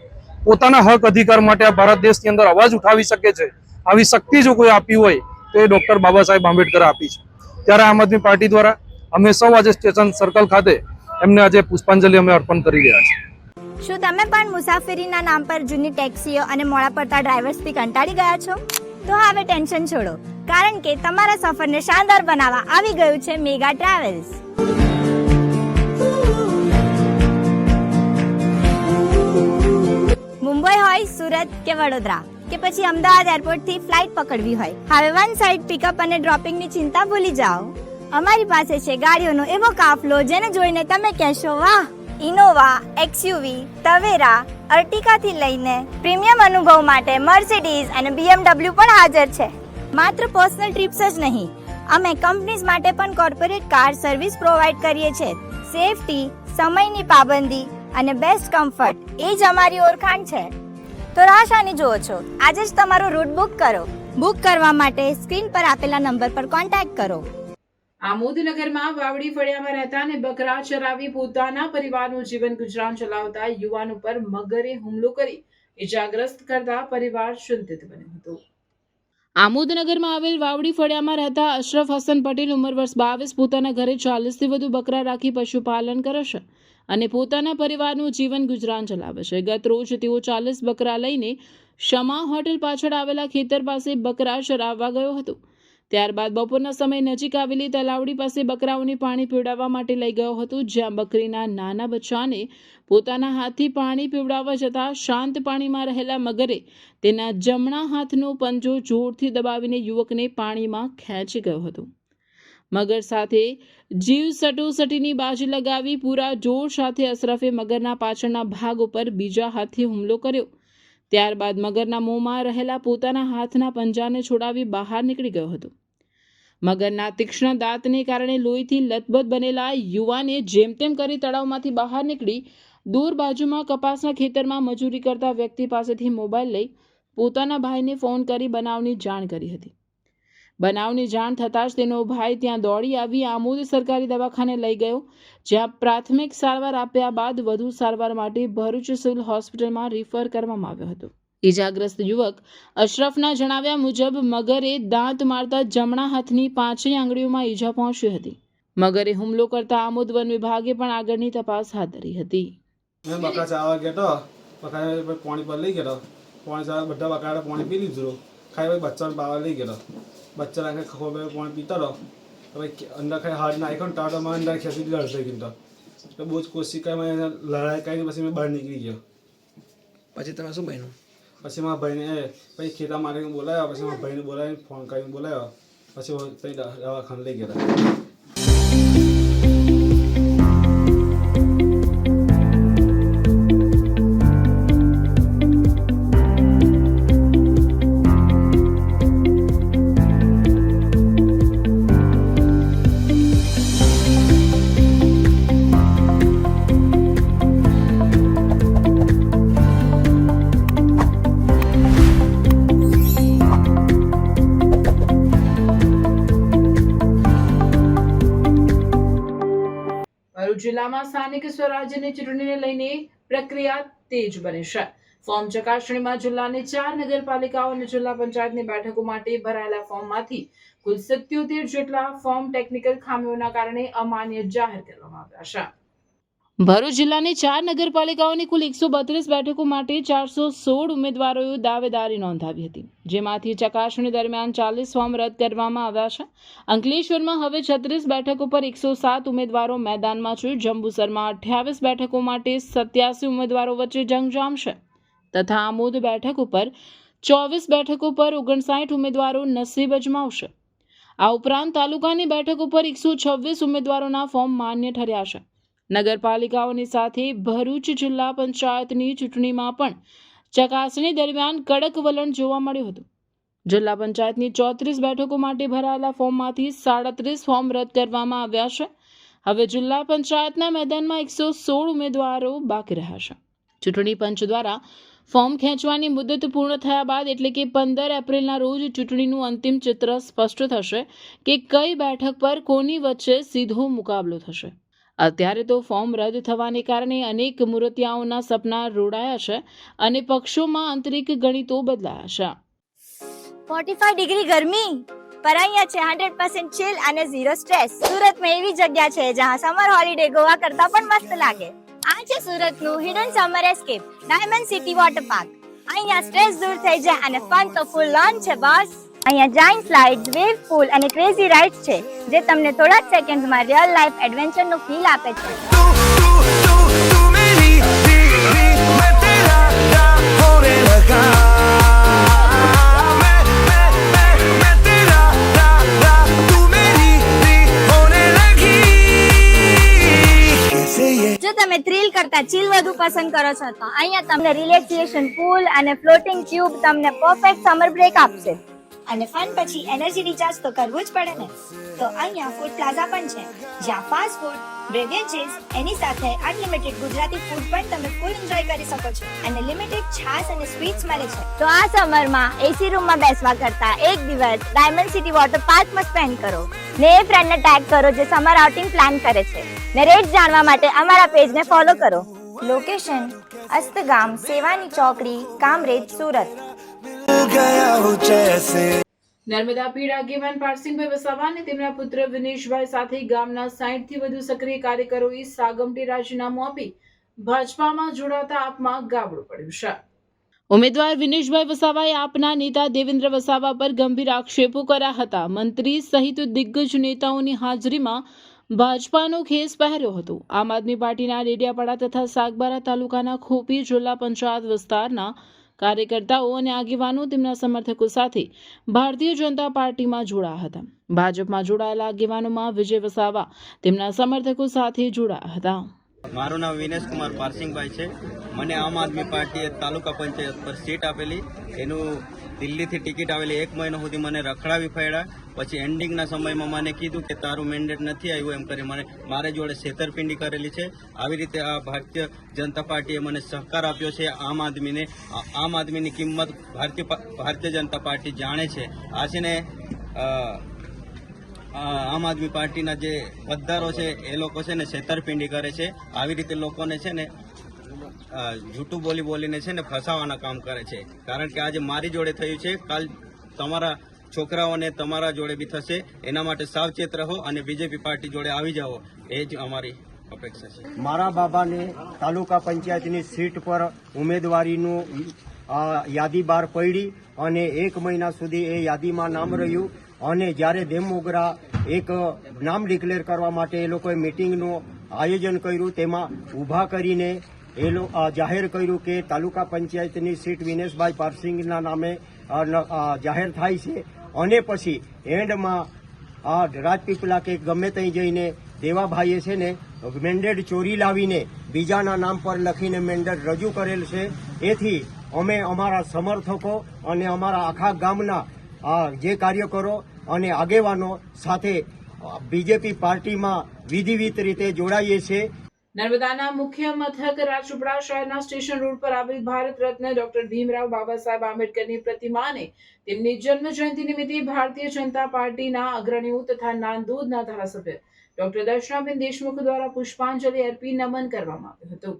પોતાના હક અધિકાર માટે આ ભારત દેશની અંદર અવાજ ઉઠાવી શકે છે. આવી શક્તિ જો કોઈ આપી હોય તો એ ડોક્ટર બાબા સાહેબ આંબેડકરે આપી છે. ત્યારે આમ આદમી પાર્ટી દ્વારા અમે સૌ આજે સ્ટેશન સર્કલ ખાતે એમને આજે પુષ્પાંજલિ અમે અર્પણ કરી રહ્યા છીએ. શું તમે પણ મુસાફરીના નામ પર જૂની ટેક્સીઓ અને મોડા પડતા ડ્રાઈવર્સથી કંટાળી ગયા છો? તો હવે ટેન્શન છોડો, કારણ કે તમારા સફરને શાનદાર બનાવવા આવી ગયું છે મેગા ટ્રાવેલ્સ. મુંબઈ હોય, સુરત કે વડોદરા કે પછી અમદાવાદ એરપોર્ટથી ફ્લાઇટ પકડવી હોય, હવે વન સાઇડ પિકઅપ અને ડ્રોપિંગની ચિંતા ભૂલી જાઓ. અમારી પાસે છે ગાડીઓનો એવો કાફલો જેને જોઈને તમે કહેશો, વાહ, ઇનોવા, એક્સયુવી, તવેરા, અર્ટિકાથી લઈને પ્રીમિયમ અનુભવ માટે મર્સિડીઝ અને BMW પણ હાજર છે. માત્ર પર્સનલ ટ્રીપ્સ જ નહીં, અમે કંપનીઝ માટે પણ કોર્પોરેટ કાર સર્વિસ પ્રોવાઈડ કરીએ છીએ. સેફટી, સમયની પાબંદી અને બેસ્ટ કમ્ફર્ટ એ જ અમારી ઓળખાણ છે. તો રાહ શાની જુઓ છો? આજે જ તમારો રૂટ બુક કરો. બુક કરવા માટે સ્ક્રીન પર આપેલા નંબર પર કોન્ટેક્ટ કરો. આમોદનગરમાં વાવડી ફળિયામાં રહેતા અને બકરા ચરાવી પોતાના પરિવારનું જીવન ગુજરાન ચલાવતા યુવાન ઉપર મગરે હુમલો કરી ઇજાગ્રસ્ત કરતા પરિવાર ચિંતિત બન્યો હતો. આમોદનગરમાં આવેલ વાવડી ફળિયામાં રહેતા અશરફ હસન પટેલ ઉંમર વર્ષ 22 પોતાના ઘરે 40થી વધુ બકરા રાખી પશુપાલન કરે છે અને પોતાના પરિવારનું જીવન ગુજરાન ચલાવે છે. ગત રોજ તેઓ 40 બકરા લઈને શમા હોટેલ પાછળ આવેલા ખેતર પાસે બકરા ચરાવવા ગયો હતો. ત્યારબાદ બપોરના સમયે નજીક આવેલી તલાવડી પાસે બકરાઓને પાણી પીવડાવવા માટે લઈ ગયો હતો, જ્યાં બકરીના નાના બચ્ચાને પોતાના હાથથી પાણી પીવડાવવા જતાં શાંત પાણીમાં રહેલા મગરે તેના જમણા હાથનો પંજો જોરથી દબાવીને યુવકને પાણીમાં ખેંચી ગયો હતો. મગર સાથે જીવ સટોસટીની બાજી લગાવી પૂરા જોર સાથે અશરફે મગરના પાછળના ભાગ ઉપર બીજા હાથથી હુમલો કર્યો. ત્યારબાદ મગરના મોંમાં રહેલા પોતાના હાથના પંજાને છોડાવી બહાર નીકળી ગયો હતો. મગરના તીક્ષ્ણ દાંતને કારણે લોહીથી લથબથ બનેલા યુવાને જેમ તેમ કરી તળાવમાંથી બહાર નીકળી દૂર બાજુમાં કપાસના ખેતરમાં મજૂરી કરતા વ્યક્તિ પાસેથી મોબાઈલ લઈ પોતાના ભાઈને ફોન કરી બનાવની જાણ કરી હતી. બનાવની જાણ થતાં જ તેનો ભાઈ ત્યાં દોડી આવી આમોદ સરકારી દવાખાને લઈ ગયો, જ્યાં પ્રાથમિક સારવાર આપ્યા બાદ વધુ સારવાર માટે ભરૂચ સિવિલ હોસ્પિટલમાં રિફર કરવામાં આવ્યો હતો. ઇજાગ્રસ્ત યુવક અશરફના જણાવ્યા મુજબ મગરે દાંત મારતા જમણા હાથની 5 આંગળીઓમાં ઈજા પહોંચી હતી. મગરે હુમલો કરતા આમોદ વન વિભાગે પણ આગળની તપાસ હાથ ધરી હતી. બકરા ચાવા ગયો બકરા પાણી પર લઈ ગયો, પાણી બધા બકરા પાણી પી લીધું, ખાઈ બચ્ચાને બાવા લઈ ગયો, બચ્ચા નાખે ખોબે પાણી પીતા રહો, અંદર ખાઈ હાથ નાખ્યો ને ટાટામાં અંદર ખેંચી દીધો અડધો કિલો. તો બહુ જ કોશિશ કરી મેં લડાઈ કરીને પછી મેં બહાર નીકળી ગયો. પછી તમે શું બન્યું? પછી મારા ભાઈને પછી ખેતર મારીને બોલાવ્યા, પછી મારા ભાઈને બોલાવીને ફોન કરીને બોલાવ્યો, પછી દવાખાને લઈ ગયા. જિલ્લામાં સ્થાનિક સ્વરાજ્યની ચૂંટણીને લઈને પ્રક્રિયા તેજ બની છે. ફોર્મ ચકાસણીમાં જિલ્લાની 4 નગરપાલિકાઓ અને જિલ્લા પંચાયતની બેઠકો માટે ભરાયેલા ફોર્મમાંથી કુલ 77 જેટલા ફોર્મ ટેકનિકલ ખામીઓના કારણે અમાન્ય જાહેર કરવામાં આવ્યા છે. ભરૂચ જિલ્લાની 4 નગરપાલિકાઓની કુલ 132 બેઠકો માટે 416 ઉમેદવારોએ દાવેદારી નોંધાવી હતી, જેમાંથી ચકાસણી દરમિયાન 40 ફોર્મ રદ કરવામાં આવ્યા છે. અંકલેશ્વરમાં હવે 36 બેઠકો પર 107 ઉમેદવારો મેદાનમાં છે. જંબુસરમાં 28 બેઠકો માટે 87 ઉમેદવારો વચ્ચે જંગ જામશે તથા આમોદ બેઠક ઉપર 24 બેઠકો પર 59 ઉમેદવારો નસીબ અજમાવશે. આ ઉપરાંત તાલુકાની બેઠકો પર 126 ઉમેદવારોના ફોર્મ માન્ય ઠર્યા છે. નગરપાલિકાઓની સાથે ભરૂચ જિલ્લા પંચાયતની ચૂંટણીમાં પણ ચકાસણી દરમિયાન કડક વલણ જોવા મળ્યું હતું. જિલ્લા પંચાયતની 34 બેઠકો માટે ભરાયેલા ફોર્મમાંથી 37 ફોર્મ રદ કરવામાં આવ્યા છે. હવે જિલ્લા પંચાયતના મેદાનમાં 116 ઉમેદવારો બાકી રહ્યા છે. ચૂંટણી પંચ દ્વારા ફોર્મ ખેંચવાની મુદત પૂર્ણ થયા બાદ એટલે કે 15 એપ્રિલના રોજ ચૂંટણીનું અંતિમ ચિત્ર સ્પષ્ટ થશે કે કઈ બેઠક પર કોની વચ્ચે સીધો મુકાબલો થશે. અત્યારે તો ફોર્મ રદ થવાને કારણે અનેક મૂર્તિયાઓના સપના રોડાયા છે અને પક્ષોમાં આંતરિક ગણિતો બદલાયા છે. 45 ડિગ્રી ગરમી પર અહીંયા છે 100% ચિલ અને ઝીરો સ્ટ્રેસ. સુરતમાં એવી જગ્યા છે જ્યાં સમર હોલિડે ગોવા કરતા પણ મસ્ત લાગે. આ છે સુરતનું hidden summer escape diamond city water park. અહીંયા સ્ટ્રેસ દૂર થઈ જાય અને ફન તો ફૂલ ઓન છે બોસ. અહીંયા જાયન્ટ સ્લાઇડ્સ, વેવ પૂલ અને ક્રેઝી રાઇડ્સ છે જે તમને થોડા જ સેકન્ડ્સમાં રિયલ લાઈફ એડવેન્ચરનો ફીલ આપે છે. જો તમે થ્રિલ કરતા ચીલ વધુ પસંદ કરો છો તો અહીંયા તમને રિલેક્સેશન પૂલ અને ફ્લોટિંગ ટ્યુબ તમને પરફેક્ટ સમર બ્રેક આપશે. અને ફન પછી એનર્જી રિચાર્જ તો કરવું જ પડે ને. તો અહીંયા ફૂડ પ્લાઝા પણ છે જ્યાં ફાસ્ટ ફૂડ, બેવરેજીસ એની સાથે અનલિમિટેડ ગુજરાતી ફૂડ પણ તમે ફૂલ એન્જોય કરી શકો છો અને લિમિટેડ છાશ અને સ્વીટ્સ મળે છે. તો આ સમરમાં એસી રૂમમાં બેસવા કરતા એક દિવસ ડાયમંડ સિટી વોટર પાર્કમાં સ્પેન્ડ કરો ને એ ફ્રેન્ડને ટેગ કરો જે સમર આઉટિંગ પ્લાન કરે છે ને રેટ જાણવા માટે અમારા પેજને ફોલો કરો. લોકેશન અસ્તગામ, સેવાની ચોકડી, કામરેજ, સુરત. નર્મદા પીઢ આગેવાન પારસિંગભાઈ વસાવા અને તેમના પુત્ર વિનેશભાઈ સાથે ગામના 60 થી વધુ સક્રિય કાર્યકરોએ સાગમટી રાજીનામું આપી ભાજપામાં જોડાતા આપમાં ગાબડું પડ્યું છે. ઉમેદવાર વિનેશભાઈ વસાવાએ આપના નેતા દેવેન્દ્ર વસાવા પર ગંભીર આક્ષેપો કર્યા હતા. મંત્રી સહિત દિગ્ગજ નેતાઓની હાજરીમાં ભાજપાનો ખેસ પહેર્યો હતો. આમ આદમી પાર્ટીના ડેડિયાપાડા તથા સાગબારા તાલુકાના ખોપી જિલ્લા પંચાયત વિસ્તારના કાર્યકર્તાઓ અને આગેવાનો તેમના સમર્થકો સાથે ભારતીય જનતા પાર્ટીમાં જોડાયા હતા. ભાજપમાં જોડાયેલા આગેવાનોમાં વિજય વસાવા તેમના સમર્થકો સાથે જોડાયા હતા. મારું નામ વિનેશ કુમાર પારસિંગભાઈ છે. મને આમ આદમી પાર્ટીએ તાલુકા પંચાયત પર સીટ આપેલી. એનું દિલ્હીથી ટિકિટ આવેલી 1 મહિના સુધી મને રખડાવી ફર્યા. પછી એન્ડિંગના સમયમાં મને કીધું કે તારું મેન્ડેટ નથી આવ્યું એમ કરી મારે જોડે છેતરપિંડી કરેલી છે. આવી રીતે આ ભારતીય જનતા પાર્ટીએ મને સહકાર આપ્યો છે. આમ આદમીની કિંમત ભારતીય જનતા પાર્ટી જાણે છે. આ છે ને આમ આદમી પાર્ટીના જે મતદારો છે એ લોકો છે ને છેતરપિંડી કરે છે. આવી રીતે લોકોને છે ને જૂઠું બોલીને છે ને ફસાવાના કામ કરે છે. કારણ કે આજે મારી જોડે થયું છે, કાલ તમારા છોકરાઓને તમારા જોડે બી થશે. એના માટે સાવચેત રહો અને બીજેપી પાર્ટી જોડે આવી જાઓ, એ જ અમારી અપેક્ષા છે. મારા બાબાને તાલુકા પંચાયતની સીટ પર ઉમેદવારીનું યાદી બહાર પડી અને 1 મહિના સુધી એ યાદીમાં નામ રહ્યું. અને જ્યારે દેમોગરા એક નામ ડિક્લેર કરવા માટે એ લોકોએ મિટિંગનું આયોજન કર્યું, તેમાં ઊભા કરીને જાહેર કર્યું કે તાલુકા પંચાયતની સીટ વિનેશભાઈ પારસિંગના નામે જાહેર થાય છે. અને પછી એન્ડમાં રાજપીપળા કે ગમે ત્યાં જઈને દેવાભાઈએ છે ને મેન્ડેટ ચોરી લાવીને બીજાના નામ પર લખીને મેન્ડેટ રજૂ કરેલ છે. એથી અમે અમારા સમર્થકો અને અમારા આખા ગામના જે કાર્યકરો અને આગેવાનો સાથે બીજેપી પાર્ટીમાં વિધિવત રીતે જોડાઈએ છીએ. નર્મદાના મુખ્ય મથક રાજપીપળા શહેરના સ્ટેશન રોડ પર આવેલ ભારત રત્ન ડોક્ટર ભીમરાવ બાબા સાહેબ આંબેડકરની પ્રતિમાને તેમની જન્મ જયંતિ નિમિત્તે ભારતીય જનતા પાર્ટીના અગ્રણીઓ તથા નાંદોદના ધારાસભ્ય ડોક્ટર દર્શનાબેન દેશમુખ દ્વારા પુષ્પાંજલિ અર્પી નમન કરવામાં આવ્યું હતું.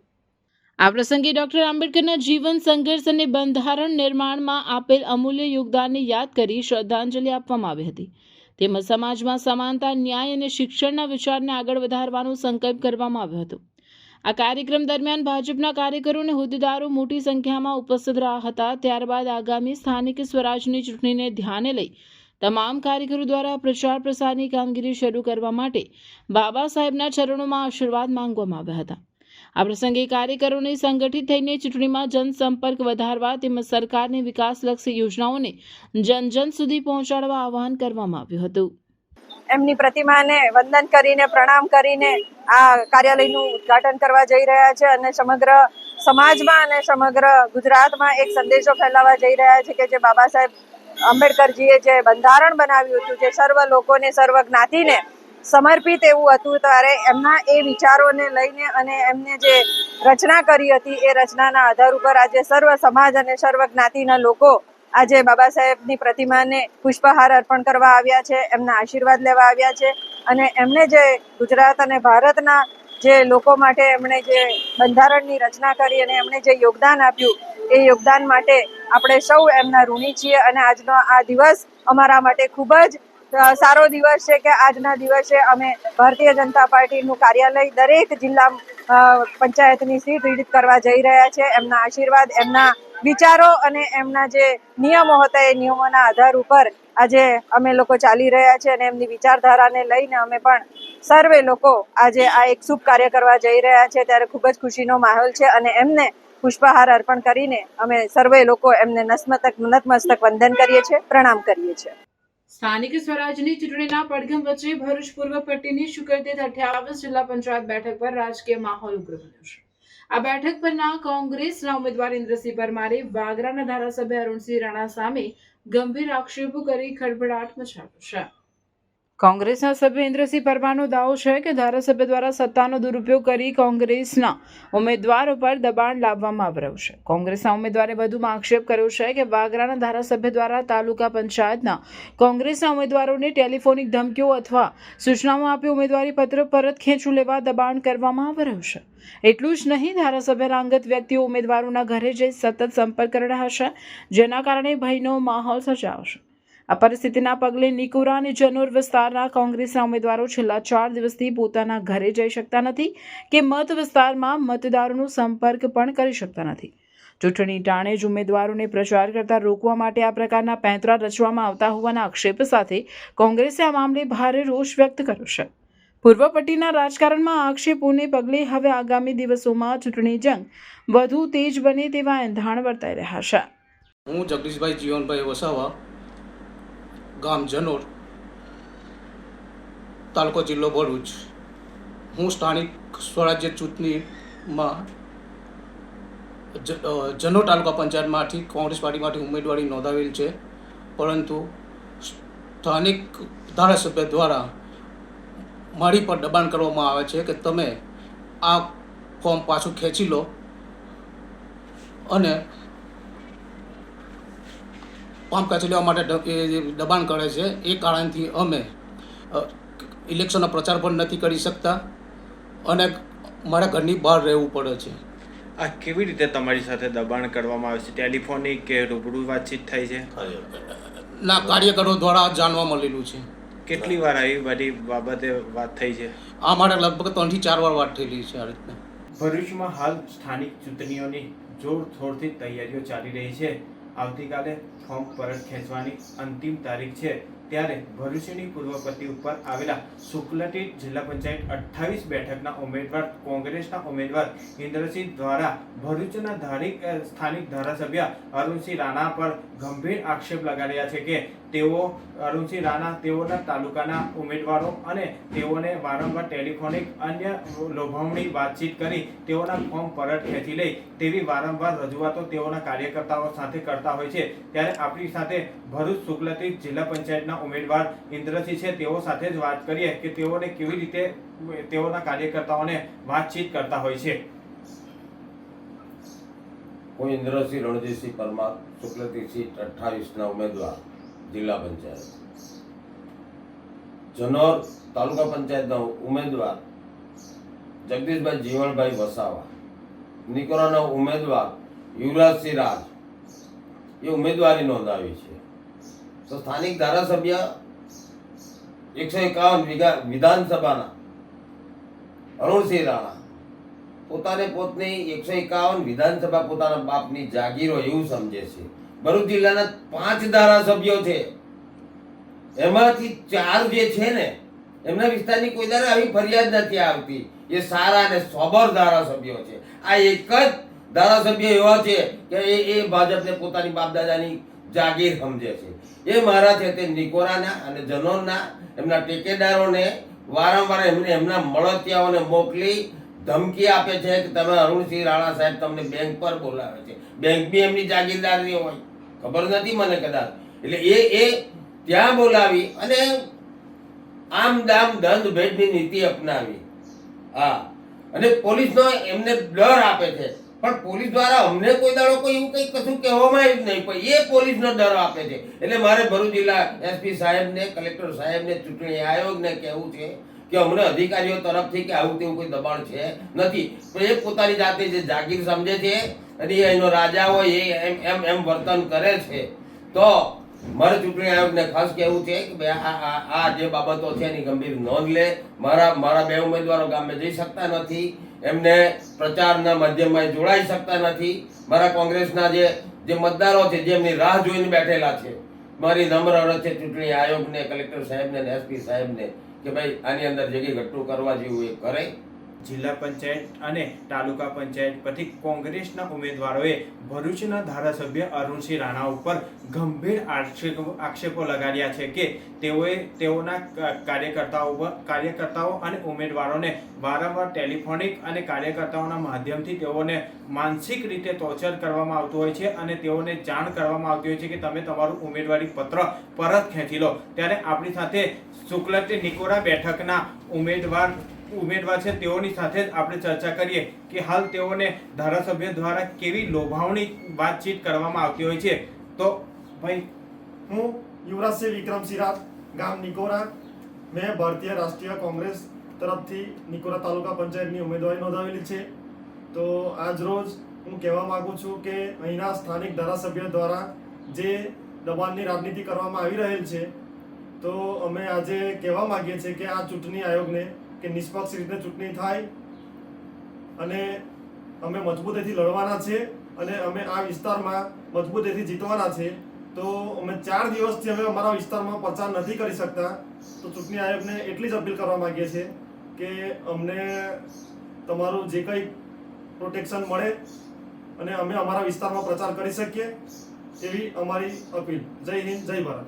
આ પ્રસંગે ડોક્ટર આંબેડકરના જીવન, સંઘર્ષ અને બંધારણ નિર્માણમાં આપેલ અમૂલ્ય યોગદાનને યાદ કરી શ્રદ્ધાંજલિ આપવામાં આવી હતી. તેમજ સમાજમાં સમાનતા, ન્યાય અને શિક્ષણના વિચારને આગળ વધારવાનો સંકલ્પ કરવામાં આવ્યો હતો. આ કાર્યક્રમ દરમિયાન ભાજપના કાર્યકરો અને હોદ્દેદારો મોટી સંખ્યામાં ઉપસ્થિત રહ્યા હતા. ત્યારબાદ આગામી સ્થાનિક સ્વરાજની ચૂંટણીને ધ્યાને લઈ તમામ કાર્યકરો દ્વારા પ્રચાર પ્રસારની કામગીરી શરૂ કરવા માટે બાબા સાહેબના ચરણોમાં આશીર્વાદ માંગવામાં આવ્યા હતા. આ પ્રસંગે કાર્યકરોને સંગઠિત થઈને ચૂંટણીમાં જનસંપર્ક વધારવા તેમજ સરકારની વિકાસલક્ષી યોજનાઓને જન સુધી પહોંચાડવા આહવાન કરવામાં આવ્યું હતું. એમની પ્રતિમાને વંદન કરીને, પ્રણામ કરીને આ કાર્યાલયનું ઉદ્ઘાટન કરવા જઈ રહ્યા છે અને સમગ્ર સમાજમાં અને સમગ્ર ગુજરાતમાં એક સંદેશો ફેલાવવા જઈ રહ્યા છે કે જે બાબા સાહેબ આંબેડકરજીએ જે બંધારણ બનાવ્યું હતું, જે સર્વ લોકોને, સર્વ જ્ઞાતિને સમર્પિત એવું હતું, ત્યારે એમના એ વિચારોને લઈને અને એમને જે રચના કરી હતી એ રચનાના આધાર ઉપર આજે સર્વ સમાજ અને સર્વ જ્ઞાતિના લોકો આજે બાબા સાહેબની પ્રતિમાને પુષ્પહાર અર્પણ કરવા આવ્યા છે, એમના આશીર્વાદ લેવા આવ્યા છે. અને એમણે જે ગુજરાત અને ભારતના જે લોકો માટે એમણે જે બંધારણની રચના કરી અને એમણે જે યોગદાન આપ્યું એ યોગદાન માટે આપણે સૌ એમના ઋણી છીએ. અને આજનો આ દિવસ અમારા માટે ખૂબ જ સારો દિવસ છે કે આજના દિવસે અમે ભારતીય જનતા પાર્ટીનું કાર્યાલય દરેક જિલ્લા પંચાયતની સીટ રીડિત કરવા જઈ રહ્યા છે. એમના આશીર્વાદ, એમના વિચારો અને એમના જે નિયમો હતા એ નિયમોના આધાર ઉપર આજે અમે લોકો ચાલી રહ્યા છે અને એમની વિચારધારાને લઈને અમે પણ સર્વે લોકો આજે આ એક શુભ કાર્ય કરવા જઈ રહ્યા છે. ત્યારે ખૂબ જ ખુશીનો માહોલ છે અને એમને પુષ્પહાર અર્પણ કરીને અમે સર્વે લોકો એમને નતમસ્તક વંદન કરીએ છીએ, પ્રણામ કરીએ છીએ. સ્થાનિક સ્વરાજની ચૂંટણીના પડઘમ વચ્ચે ભરૂચ પૂર્વ પટ્ટીની શુક્રદેવ 28 જિલ્લા પંચાયત બેઠક પર રાજકીય માહોલ ઉગ્ર બન્યો છે. આ બેઠક પરના કોંગ્રેસના ઉમેદવાર ઇન્દ્રસિંહ પરમારે વાગરાના ધારાસભ્ય અરુણસિંહ રાણા સામે ગંભીર આક્ષેપો કરી ખળભળાટ મચાવ્યો છે. કોંગ્રેસના સભ્ય ઇન્દ્રસિંહ પરમારનો દાવો છે કે ધારાસભ્ય દ્વારા સત્તાનો દુરુપયોગ કરી કોંગ્રેસના ઉમેદવારો પર દબાણ લાવવામાં આવી રહ્યું છે. કોંગ્રેસના ઉમેદવારે વધુમાં આક્ષેપ કર્યો છે કે વાગરાના ધારાસભ્ય દ્વારા તાલુકા પંચાયતના કોંગ્રેસના ઉમેદવારોને ટેલિફોનિક ધમકીઓ અથવા સૂચનાઓ આપી ઉમેદવારી પત્ર પરત ખેંચી લેવા દબાણ કરવામાં આવી રહ્યું છે. એટલું જ નહીં, ધારાસભ્યના અંગત વ્યક્તિઓ ઉમેદવારોના ઘરે જઈ સતત સંપર્ક કરી રહ્યા છે, જેના કારણે ભયનો માહોલ સર્જાયો છે. આ પરિસ્થિતિના પગલે નિકોરા અને જનોર વિસ્તારના કોંગ્રેસના ઉમેદવારો છેલ્લા 4 દિવસથી પોતાના ઘરે જઈ શકતા નથી કે મત વિસ્તારમાં મતદારોનો સંપર્ક પણ કરી શકતા નથી. ચૂંટણી ટાણે જ ઉમેદવારોને પ્રચાર કરતા રોકવા માટે આ પ્રકારના પેંતરા રચવામાં આવતા હોવાના આક્ષેપ સાથે કોંગ્રેસે આ મામલે ભારે રોષ વ્યક્ત કર્યો છે. પૂર્વ પટ્ટીના રાજકારણમાં આક્ષેપોને પગલે હવે આગામી દિવસોમાં ચૂંટણી જંગ વધુ તેજ બને તેવા એંધાણ વર્તાઈ રહ્યા છે. હું જગદીશભાઈ જીવનભાઈ વસાવા, ગામ જનોર, તાલુકો જિલ્લો ભરૂચ. હું સ્થાનિક સ્વરાજ્ય ચૂંટણીમાં જનોર તાલુકા પંચાયતમાંથી કોંગ્રેસ પાર્ટીમાંથી ઉમેદવારી નોંધાવેલ છે, પરંતુ સ્થાનિક ધારાસભ્ય દ્વારા મારી પર દબાણ કરવામાં આવે છે કે તમે આ ફોર્મ પાછું ખેંચી લો અને ફોર્મ ખેંચી લેવા માટે દબાણ કરે છે. એ કારણથી અમે ઇલેક્શનનો પ્રચાર પણ નથી કરી શકતા અને મારા ઘરની બહાર રહેવું પડે છે. આ કેવી રીતે તમારી સાથે દબાણ કરવામાં આવે છે? ટેલિફોનિક કે રૂબરૂ વાતચીત થઈ છે? ના, કાર્યકરો દ્વારા જાણવા મળેલું છે. કેટલી વાર આવી બધી બાબતે વાત થઈ છે? આ મારે લગભગ 3 થી 4 વાર વાત થયેલી છે આ રીતના. ભરૂચમાં હાલ સ્થાનિક ચૂંટણીઓની જોરશોરથી તૈયારીઓ ચાલી રહી છે. આવતીકાલે ફોર્મ પરત ખેંચવાની અંતિમ તારીખ છે, ત્યારે ભરૂચની પૂર્વ પટ્ટી ઉપર આવેલા શુક્લતીર્થ જિલ્લા પંચાયત 28 બેઠકના ઉમેદવાર કોંગ્રેસના ઉમેદવાર ઇન્દ્રસિંહ દ્વારા ભરૂચના સ્થાનિક ધારાસભ્ય અરુણસિંહ રાણા પર ગંભીર આક્ષેપ લગાડ્યા છે કે તેઓ અરુણસિંહ રાણા તેઓના તાલુકાના ઉમેદવારો અને તેઓને વારંવાર ટેલિફોનિક અન્ય લોભામણી વાતચીત કરી તેઓના ફોર્મ પરત ખેંચી લે તેવી વારંવાર રજૂઆતો તેઓના કાર્યકર્તાઓ સાથે કરતા હોય છે. ત્યારે આપણી સાથે ભરૂચ શુક્લતીર્થ જિલ્લા પંચાયતના ઉમેદવાર ઇન્દ્રસિંહ છે, તેઓ સાથે જ વાત કરીએ કે તેઓને કેવી રીતે તેઓના કાર્યકર્તાઓને વાતચીત કરતા હોય છે. હું ઇન્દ્રસિંહ રણજીતસિંહ પરમાર, શુક્લતીર્થ સીટ 28ના ઉમેદવાર, જિલ્લા પંચાયત. જનોર તાલુકા પંચાયતના ઉમેદવાર જગદીશભાઈ જીવણભાઈ વસાવા, નિકોરાના ઉમેદવાર યુવરાજસિંહ રાજ એ ઉમેદવારી નોંધાવી છે. તો સ્થાનિક ધારાસભ્ય 151 વિધાનસભાના અરુણસિંહ રાણા પોતાને પોતની 151 વિધાનસભા પોતાના બાપની જાગીર હોય એવું સમજે છે. ભરૂચ જિલ્લાના 5 ધારાસભ્યો છે, એમાંથી 4 જે છે ને એમના વિસ્તારની કોઈ ધારે આવી ફરિયાદ નથી આવતી. એ સારા અને સોબર ધારાસભ્યો છે. આ એક જ ધારાસભ્ય એવા છે કે એ ભાજપને પોતાની બાપદાદાની જાગીર સમજે છે. એ મારા છે તે નિકોરાના અને જનોરના એમના ટેકેદારોને વારંવાર એમના મળતિયાઓને મોકલી ધમકી આપે છે કે તમે અરુણસિંહ રાણા સાહેબ તમને બેંક પર બોલાવે છે. બેંક બી એમની જાગીરદારી હોય, ખબર નથી મને કદાચ. એટલે એ ત્યાં બોલાવી અને આમ દામ દંડ ભેટની નીતિ અપનાવી. હા, અને પોલીસનો એમને ડર આપે છે, પણ પોલીસ દ્વારા અમને કોઈ દાડો કોઈ એવું કંઈ કશું કહેવામાં જ નહીં, પણ એ પોલીસનો ડર આપે છે. એટલે મારે ભરૂચ જિલ્લા એસપી સાહેબને, કલેક્ટર સાહેબને, ચૂંટણી આયોગને કહેવું છે કે અમને અધિકારીઓ તરફથી કે આવું તેવું કોઈ દબાણ છે નથી. પણ એ પોતાની જાતે જે જાગીર સમજે છે અને એનો રાજા હોય એ એમ વર્તન કરે છે. તો મારે ચૂંટણી આયોગને ખાસ કહેવું છે કે આ જે બાબતો છે એની ગંભીર નોંધ લે. મારા 2 ઉમેદવારો ગામે જઈ શકતા નથી, એમને પ્રચારના માધ્યમમાં જોડાઈ શકતા નથી. મારા કોંગ્રેસના જે મતદારો છે જે એમની રાહ જોઈને બેઠેલા છે, મારી નમ્ર અરજ છે ચૂંટણી આયોગને, કલેક્ટર સાહેબને અને એસપી સાહેબને કે ભાઈ આની અંદર જે કંઈ ઘટતું કરવા જેવું એ કરે. જિલ્લા પંચાયત અને તાલુકા પંચાયત પરથી કોંગ્રેસના ઉમેદવારોએ ભરૂચના ધારાસભ્ય અરુણસિંહ રાણા ઉપર ગંભીર આક્ષેપો લગાડ્યા છે કે તેઓના કાર્યકર્તાઓ અને ઉમેદવારોને વારંવાર ટેલિફોનિક અને કાર્યકર્તાઓના માધ્યમથી તેઓને માનસિક રીતે ટોર્ચર કરવામાં આવતું હોય છે અને તેઓને જાણ કરવામાં આવતી હોય છે કે તમે તમારું ઉમેદવારી પત્ર પરત ખેંચી લો. ત્યારે આપણી સાથે શુક્લટી નિકોરા બેઠકના ઉમેદવાર છે તેઓની સાથે જ આપણે ચર્ચા કરીએ કે હાલ તેઓને ધારાસભ્ય દ્વારા કેવી લોભાવણી વાતચીત કરવામાં આવતી હોય છે. તો ભાઈ, હું યુવરાજસિંહ વિક્રમસિંહ રાત, ગામ નિકોરા. મેં ભારતીય રાષ્ટ્રીય કોંગ્રેસ તરફથી નિકોરા તાલુકા પંચાયતની ઉમેદવારી નોંધાવેલી છે. તો આજ રોજ હું કહેવા માંગુ છું કે અહીંના સ્થાનિક ધારાસભ્ય દ્વારા જે દબાણની રાજનીતિ કરવામાં આવી રહેલ છે, તો અમે આજે કહેવા માંગીએ છીએ કે આ ચૂંટણી આયોગને કે નિષ્પક્ષ રીતે ચૂંટણી થાય અને અમે મજબૂતીથી લડવાના છે અને અમે આ વિસ્તારમાં મજબૂતીથી જીતવાના છે. તો અમે 4 દિવસથી હવે અમારા વિસ્તારમાં પ્રચાર નથી કરી શકતા. તો ચૂંટણી આયોગને એટલી જ અપીલ કરવા માંગીએ છીએ કે અમને તમારું જે કંઈ પ્રોટેક્શન મળે અને અમે અમારા વિસ્તારમાં પ્રચાર કરી શકીએ એવી અમારી અપીલ. જય હિન્દ, જય ભારત.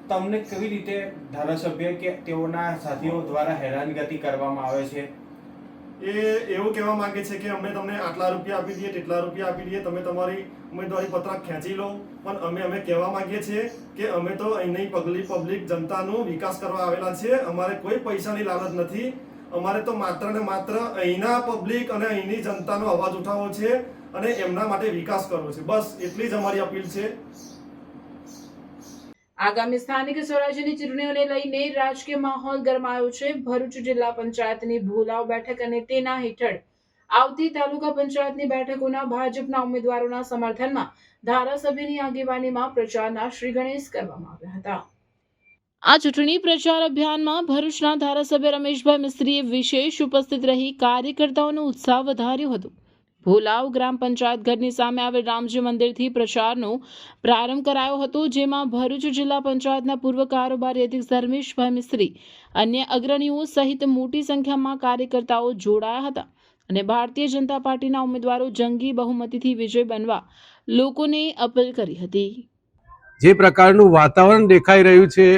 તમને કેવી રીતે ધારાસભ્ય કે તેઓના સાથીઓ દ્વારા હેરાનગતિ કરવામાં આવે છે? એ એવું કહેવા માંગે છે કે અમે તમને આટલા રૂપિયા આપી દઈએ, તેટલા રૂપિયા આપી દઈએ, તમે તમારી ઉમેદવારી પત્રક ખેંચી લો. પણ અમે કહેવા માંગીએ છીએ કે અમે તો અહીંની પબ્લિક જનતાનો વિકાસ કરવા આવેલા છીએ. અમારે કોઈ પૈસાની લાલચ નથી. અમારે તો માત્ર ને માત્ર અહીંના પબ્લિક અને અહીંની જનતાનો અવાજ ઉઠાવવો છે અને એમના માટે વિકાસ કરવો છે. બસ એટલી જ અમારી અપીલ છે. આગામી સ્થાનિક સ્વરાજ્યની ચૂંટણીઓને લઈને રાજકીય માહોલ ગરમાયો છે. ભરૂચ જિલ્લા પંચાયતની ભોલાવ બેઠક અને તેના હેઠળ આવતી તાલુકા પંચાયતની બેઠકોના ભાજપના ઉમેદવારોના સમર્થનમાં ધારાસભ્યની આગેવાનીમાં પ્રચારના શ્રી ગણેશ કરવામાં આવ્યા હતા. આ ચૂંટણી પ્રચાર અભિયાનમાં ભરૂચના ધારાસભ્ય રમેશભાઈ મિસ્ત્રીએ વિશેષ ઉપસ્થિત રહી કાર્યકર્તાઓનો ઉત્સાહ વધાર્યો હતો. ભોલાવ ગ્રામ પંચાયત ઘરની સામે આવેલ રામજી મંદિરથી પ્રચારનો પ્રારંભ કરાયો હતો, જેમાં ભરૂચ જિલ્લા પંચાયતના પૂર્વ કારોબારી અધ્યક્ષ ધર્મેશભાઈ મિસ્ત્રી, અન્ય અગ્રણીઓ સહિત મોટી સંખ્યામાં કાર્યકર્તાઓ જોડાયા હતા અને ભારતીય જનતા પાર્ટીના ઉમેદવારો જંગી બહુમતીથી વિજય બનવા લોકોને અપીલ કરી હતી. જે પ્રકારનું વાતાવરણ દેખાઈ રહ્યું છે,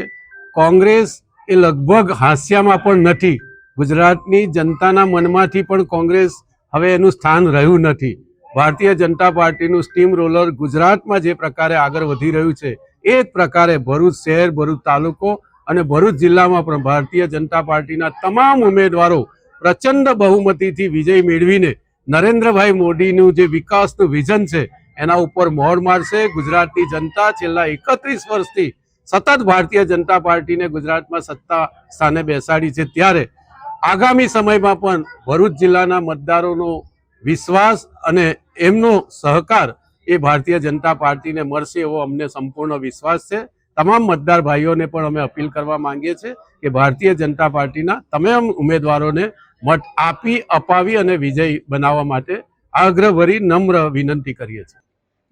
કોંગ્રેસ એ લગભગ હાસ્યામાં પણ નથી. ગુજરાતની જનતાના મનમાંથી પણ કોંગ્રેસ હવે એનું સ્થાન રહ્યું નથી. ભારતીય જનતા પાર્ટીનું સ્ટીમ રોલર ગુજરાતમાં જે પ્રકારે આગળ વધી રહ્યું છે, એ જ પ્રકારે ભરૂચ શહેર, ભરૂચ તાલુકો અને ભરૂચ જિલ્લામાં પણ ભારતીય જનતા પાર્ટીના તમામ ઉમેદવારો પ્રચંડ બહુમતીથી વિજય મેળવીને નરેન્દ્રભાઈ મોદીનું જે વિકાસનું વિઝન છે એના ઉપર મોહર મારશે. ગુજરાતની જનતા છેલ્લા 31 વર્ષથી સતત ભારતીય જનતા પાર્ટીને ગુજરાતમાં સત્તા સ્થાને બેસાડી છે, ત્યારે આગામી સમયમાં પણ ભરૂચ જિલ્લાના મતદારોનો વિશ્વાસ અને એમનો સહકાર એ ભારતીય જનતા પાર્ટીને મળશે એવો અમને સંપૂર્ણ વિશ્વાસ છે. તમામ મતદાર ભાઈઓને પણ અમે અપીલ કરવા માંગીએ છીએ કે ભારતીય જનતા પાર્ટીના તમામ ઉમેદવારોને મત આપી અપાવી અને વિજય બનાવવા માટે આગ્રહભરી નમ્ર વિનંતી કરીએ છીએ.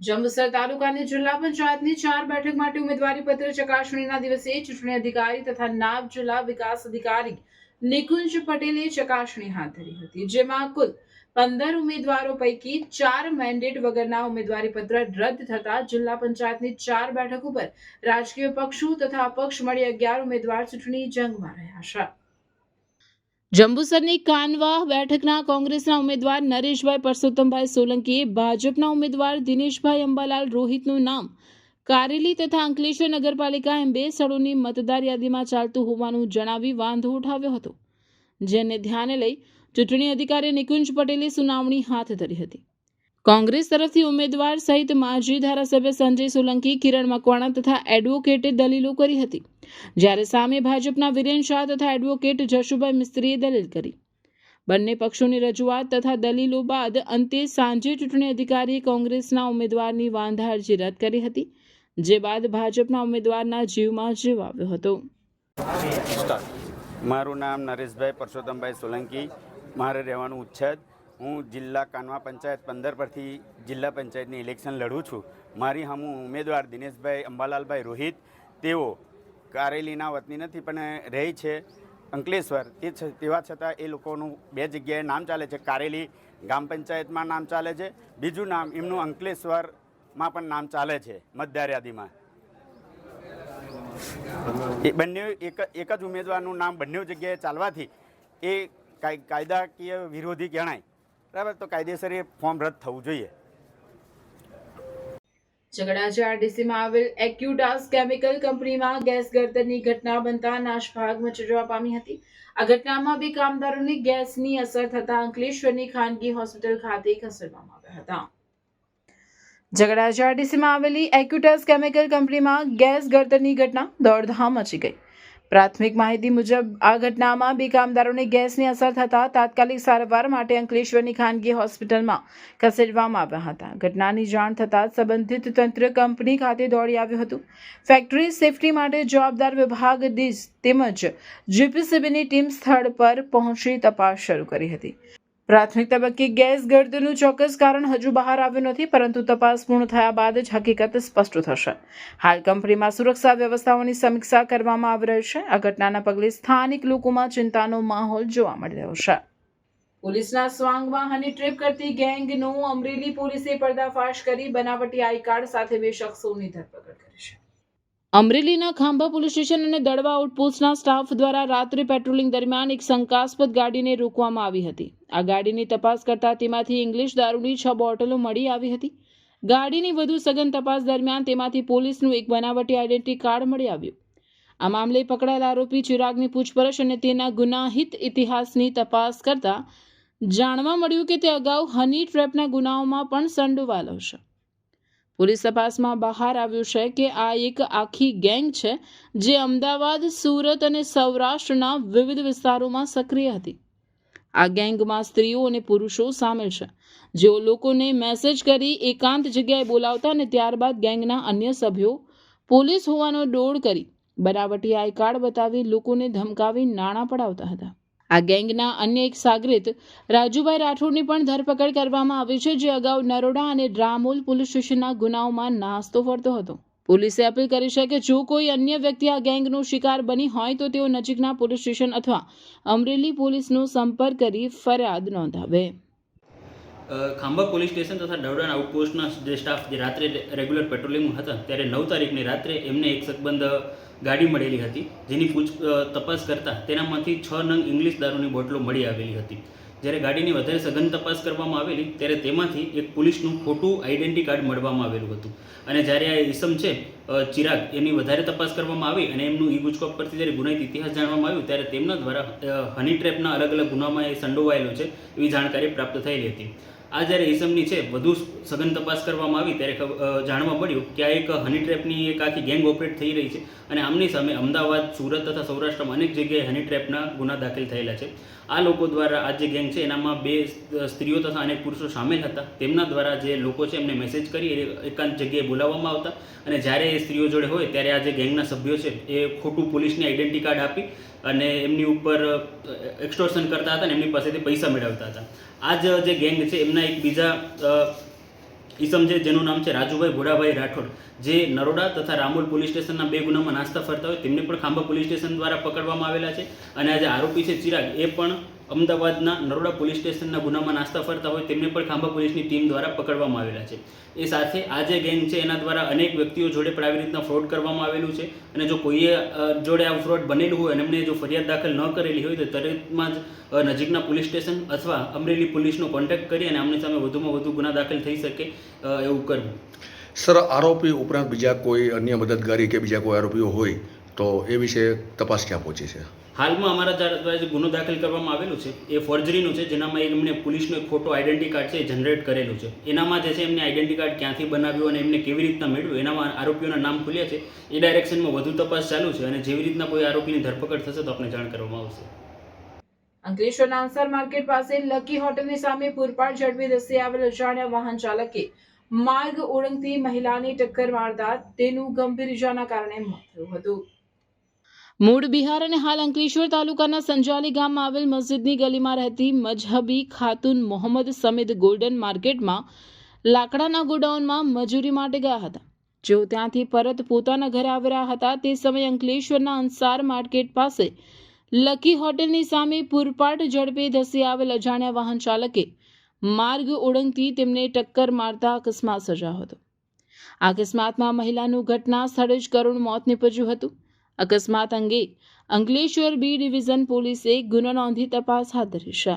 જંબુસર તાલુકાની જિલ્લા પંચાયતની 4 બેઠક માટે ઉમેદવારી પત્ર ચકાસણીના દિવસે ચૂંટણી અધિકારી તથા નાયબ જિલ્લા વિકાસ અધિકારી નિકુંજ પટેલે ચકાસણી હાથ ધરી હતી, જેમાં કુલ 15 ઉમેદવારો પૈકી 4 મેન્ડેટ વગરના ઉમેદવારી પત્ર રદ થતા જિલ્લા પંચાયતની 4 બેઠક ઉપર રાજકીય પક્ષો તથા અપક્ષ મળી 11 ઉમેદવાર ચૂંટણી જંગમાં રહ્યા છે. જંબુસરની કાનવા બેઠકના કોંગ્રેસના ઉમેદવાર નરેશભાઈ પરસોત્તમભાઈ સોલંકીએ ભાજપના ઉમેદવાર દિનેશભાઈ અંબાલાલ રોહિતનું નામ કારેલી તથા અંકલેશ્વર નગરપાલિકા એમ 2 સ્થળોની મતદાર યાદીમાં ચાલતું હોવાનું જણાવી વાંધો ઉઠાવ્યો હતો, જેને ધ્યાને લઈ ચૂંટણી અધિકારી નિકુંજ પટેલે સુનાવણી હાથ ધરી હતી. કોંગ્રેસ તરફથી ઉમેદવાર સહિત માજી ધારાસભ્ય સંજય સોલંકી, કિરણ મકવાણા તથા એડવોકેટે દલીલો કરી હતી, જ્યારે સામે ભાજપના વિરેન શાહ તથા એડવોકેટ જશુભાઈ મિસ્ત્રીએ દલીલ કરી. બંને પક્ષોની રજૂઆત તથા દલીલો બાદ અંતે સાંજે ચૂંટણી અધિકારીએ કોંગ્રેસના ઉમેદવારની વાંધા અરજી રદ કરી હતી, જે બાદ ભાજપના ઉમેદવારના જીવમાં જીવ આવ્યો હતો. મારું નામ નરેશભાઈ પરસોત્તમભાઈ સોલંકી, મારે રહેવાનું ઉચ્છેદ. હું જિલ્લા કાનવા પંચાયત 15 પરથી જિલ્લા પંચાયતની ઇલેક્શન લડું છું. મારી સામે ઉમેદવાર દિનેશભાઈ અંબાલાલભાઈ રોહિત, તેઓ કારેલીના વતની નથી પણ રહે છે અંકલેશ્વર તેવા છતાં એ લોકોનું 2 જગ્યાએ નામ ચાલે છે. કારેલી ગ્રામ પંચાયતમાં નામ ચાલે છે, બીજું નામ એમનું અંકલેશ્વરમાં પણ નામ ચાલે છે મતદાર યાદીમાં. એ બંને એક જ ઉમેદવારનું નામ બંને જગ્યાએ ચાલવાથી એ કાયદાકીય વિરોધી ગણાય. બરાબર, તો કાયદેસર એ ફોર્મ રદ થવું જોઈએ. ઝઘડા RDCમાં આવેલ એક્યુટાસ કેમિકલ કંપનીમાં ગેસ ગળતરની ઘટના બનતા નાશભાગ મચી જવા પામી હતી. આ ઘટનામાં 2 કામદારોને ગેસની અસર થતા અંકલેશ્વરની ખાનગી હોસ્પિટલ ખાતે ખસેડવામાં આવ્યા હતા. ઝઘડા RDCમાં આવેલી એક્યુટાસ કેમિકલ કંપનીમાં ગેસ ગળતરની ઘટના દોડધામ મચી ગઈ. પ્રાથમિક માહિતી મુજબ આ ઘટનામાં 2 કામદારોને ગેસની અસર થતા તાત્કાલિક સારવાર માટે અંકલેશ્વરની ખાનગી હોસ્પિટલમાં ખસેડવામાં આવ્યા હતા. ઘટનાની જાણ થતાં સંબંધિત તંત્ર કંપની ખાતે દોડી આવ્યું હતું. ફેક્ટરી સેફટી માટે જવાબદાર વિભાગ ડીસ તેમજ GPCBની ટીમ સ્થળ પર પહોંચી તપાસ શરૂ કરી હતી. પ્રાથમિક તબક્કે ગેસ ગળતરનું ચોક્કસ કારણ હજુ બહાર આવ્યું નથી, પરંતુ તપાસ પૂર્ણ થયા બાદ જ હકીકત સ્પષ્ટ થશે. હાલ કંપનીમાં સુરક્ષા વ્યવસ્થાઓની સમીક્ષા કરવામાં આવી રહી છે. આ ઘટનાના પગલે સ્થાનિક લોકોમાં ચિંતાનો માહોલ જોવા મળી રહ્યો છે. પોલીસના સ્વાંગમાં હની ટ્રેપ કરતી ગેંગનો અમરેલી પોલીસે પર્દાફાશ કરી બનાવટી આઈ કાર્ડ સાથે 2 શખ્સોની ધરપકડ કરી છે. અમરેલીના ખાંભા પોલીસ સ્ટેશન અને દડવા આઉટપોસ્ટના સ્ટાફ દ્વારા રાત્રે પેટ્રોલિંગ દરમિયાન એક શંકાસ્પદ ગાડીને રોકવામાં આવી હતી. આ ગાડીની તપાસ કરતા તેમાંથી ઇંગ્લિશ દારૂની 6 બોટલો મળી આવી હતી. ગાડીની વધુ સઘન તપાસ દરમિયાન તેમાંથી પોલીસનું એક બનાવટી આઈડેન્ટિટી કાર્ડ મળી આવ્યું. આ મામલે પકડાયેલા આરોપી ચિરાગની પૂછપરછ અને તેના ગુનાહિત ઇતિહાસની તપાસ કરતા જાણવા મળ્યું કે તે અગાઉ હની ટ્રેપના ગુનાઓમાં પણ સંડોવાયેલો છે. પોલીસ તપાસમાં બહાર આવ્યું છે કે આ એક આખી ગેંગ છે જે અમદાવાદ, સુરત અને સૌરાષ્ટ્રના વિવિધ વિસ્તારોમાં સક્રિય હતી. આ ગેંગમાં સ્ત્રીઓ અને પુરુષો સામેલ છે, જેઓ લોકોને મેસેજ કરી એકાંત જગ્યાએ બોલાવતા અને ત્યારબાદ ગેંગના અન્ય સભ્યો પોલીસ હોવાનો ડોળ કરી બનાવટી આઈ કાર્ડ બતાવી લોકોને ધમકાવી નાણાં પડાવતા હતા. આ ગેંગના અન્ય એક સાગરીત રાજુભાઈ રાઠોડની પણ ધરપકડ કરવામાં આવી છે, જે અગાઉ નરોડા અને ડ્રામોલ પોલીસ સ્ટેશનના ગુનાઓમાં નાસ્તો ફરતો હતો. પોલીસે અપીલ કરી છે કે જો કોઈ અન્ય વ્યક્તિ આ ગેંગનો શિકાર બની હોય તો તેઓ નજીકના પોલીસ સ્ટેશન અથવા અમરેલી પોલીસનો સંપર્ક કરી ફરિયાદ નોંધાવે. ખાંભા પોલીસ સ્ટેશન તથા દડોડા આઉટપોસ્ટના જે સ્ટાફ જે રાત્રે રેગ્યુલર પેટ્રોલિંગમાં હતા ત્યારે 9 તારીખની રાત્રે એમને એક શકબંધ ગાડી મળેલી હતી, જેની તપાસ કરતાં તેનામાંથી 6 નંગ ઇંગ્લિશ દારૂની બોટલો મળી આવેલી હતી. જ્યારે ગાડીની વધારે સઘન તપાસ કરવામાં આવેલી ત્યારે તેમાંથી એક પોલીસનું ખોટું આઈડેન્ટિટી કાર્ડ મળવામાં આવેલું હતું. અને જ્યારે આ ઈસમ છે ચિરાગ, એની વધારે તપાસ કરવામાં આવી અને એમનું ઈ ગુજકોપ પરથી જ્યારે ગુનાહિત ઇતિહાસ જાણવામાં આવ્યું ત્યારે તેમના દ્વારા હની ટ્રેપના અલગ અલગ ગુનામાં એ સંડોવાયેલો છે એવી જાણકારી પ્રાપ્ત થયેલી હતી. આ જ્યારે ઈસમની છે વધુ સઘન તપાસ કરવામાં આવી ત્યારે જાણવા મળ્યું કે આ એક હની ટ્રેપની એક આખી ગેંગ ઓપરેટ થઈ રહી છે અને આમની સામે અમદાવાદ, સુરત તથા સૌરાષ્ટ્રમાં અનેક જગ્યાએ હની ટ્રેપના ગુના દાખલ થયેલા છે. આ લોકો દ્વારા આ જે ગેંગ છે એનામાં 2 સ્ત્રીઓ તથા અનેક પુરુષો સામેલ હતા. તેમના દ્વારા જે લોકો છે એમને મેસેજ કરી એકાંત જગ્યાએ બોલાવવામાં આવતા અને જ્યારે એ સ્ત્રીઓ જોડે હોય ત્યારે આ જે ગેંગના સભ્યો છે એ ખોટું પોલીસની આઈડેન્ટિટી કાર્ડ આપી અને એમની ઉપર એક્સટોર્શન કરતા હતા અને એમની પાસેથી પૈસા મેળવતા હતા. આ જે ગેંગ છે એમના એક બીજા ઈસમ છે જેનું નામ છે રાજુભાઈ ભોળાભાઈ રાઠોડ, જે નરોડા તથા રામોલ પોલીસ સ્ટેશનના 2 ગુનામાં નાસ્તા ફરતા હોય તેમને પણ ખાંભા પોલીસ સ્ટેશન દ્વારા પકડવામાં આવેલા છે. અને આ જે આરોપી છે ચિરાગ, એ પણ અમદાવાદના નરોડા પોલીસ સ્ટેશનના ગુનામાં નાસ્તા ફરતા હોય તેમને પણ ખાંભા પોલીસની ટીમ દ્વારા પકડવામાં આવેલા છે. એ સાથે આ જે ગેંગ છે એના દ્વારા અનેક વ્યક્તિઓ જોડે પણ આવી રીતના ફ્રોડ કરવામાં આવેલું છે અને જો કોઈએ જોડે આ ફ્રોડ બનેલું હોય અને એમને જો ફરિયાદ દાખલ ન કરેલી હોય તો તરતમાં જ નજીકના પોલીસ સ્ટેશન અથવા અમરેલી પોલીસનો કોન્ટેક્ટ કરી અને આમની સામે વધુમાં વધુ ગુના દાખલ થઈ શકે એવું કરવું. સર, આરોપી ઉપરાંત બીજા કોઈ અન્ય મદદગારી કે બીજા કોઈ આરોપીઓ હોય તો એ વિશે તપાસ ક્યાં પહોંચી છે? હાલમાં અમારા દ્વારા જે ગુનો દાખલ કરવામાં આવેલું છે એ ફોર્જરીનું છે, જેનામાં એમને પોલીસનો એક ફોટો આઈડેન્ટિટી કાર્ડ છે એ જનરેટ કરેલું છે. એનામાં જે છે એમને આઈડેન્ટિટી કાર્ડ ક્યાંથી બનાવ્યું અને એમને કેવી રીતના મેળવ્યું એનામાં આરોપીઓના નામ ખુલ્યા છે. એ ડાયરેક્શનમાં વધુ તપાસ ચાલુ છે અને જેવી રીતના કોઈ આરોપીની ધરપકડ થશે તો આપણે જાણ કરવામાં આવશે. અંકલેશ્વરના અંસાર માર્કેટ પાસે લકી હોટલની સામે પૂરપાટ ઝડપી ધસી આવેલ અજાણ્યા વાહન ચાલકે માર્ગ ઓળંગતી મહિલાને ટક્કર મારતા તેનું ગંભીર ઇજાના કારણે મોત થયું હતું. મૂળ બિહાર અને હાલ અંકલેશ્વર તાલુકાના સંજાલી ગામમાં આવેલ મસ્જિદની ગલીમાં રહેતી મજહબી ખાતુન મોહમ્મદ સમીદ ગોલ્ડન માર્કેટમાં લાકડાના ગોડાઉનમાં મજૂરી માટે ગયા હતા. જેઓ ત્યાંથી પરત પોતાના ઘરે આવી રહ્યા હતા તે સમયે અંકલેશ્વરના અંસાર માર્કેટ પાસે લકી હોટેલની સામે પૂરપાટ ઝડપે ધસી આવેલ અજાણ્યા વાહન ચાલકે માર્ગ ઓળંગતી તેમને ટક્કર મારતા અકસ્માત સર્જાયો હતો. આ અકસ્માતમાં મહિલાનું ઘટના સ્થળે જ કરુણ મોત નીપજ્યું હતું. અકસ્માત અંગે અંકલેશ્વર બી ડિવિઝન પોલીસે ગુનો નોંધી તપાસ હાથ ધરી છે.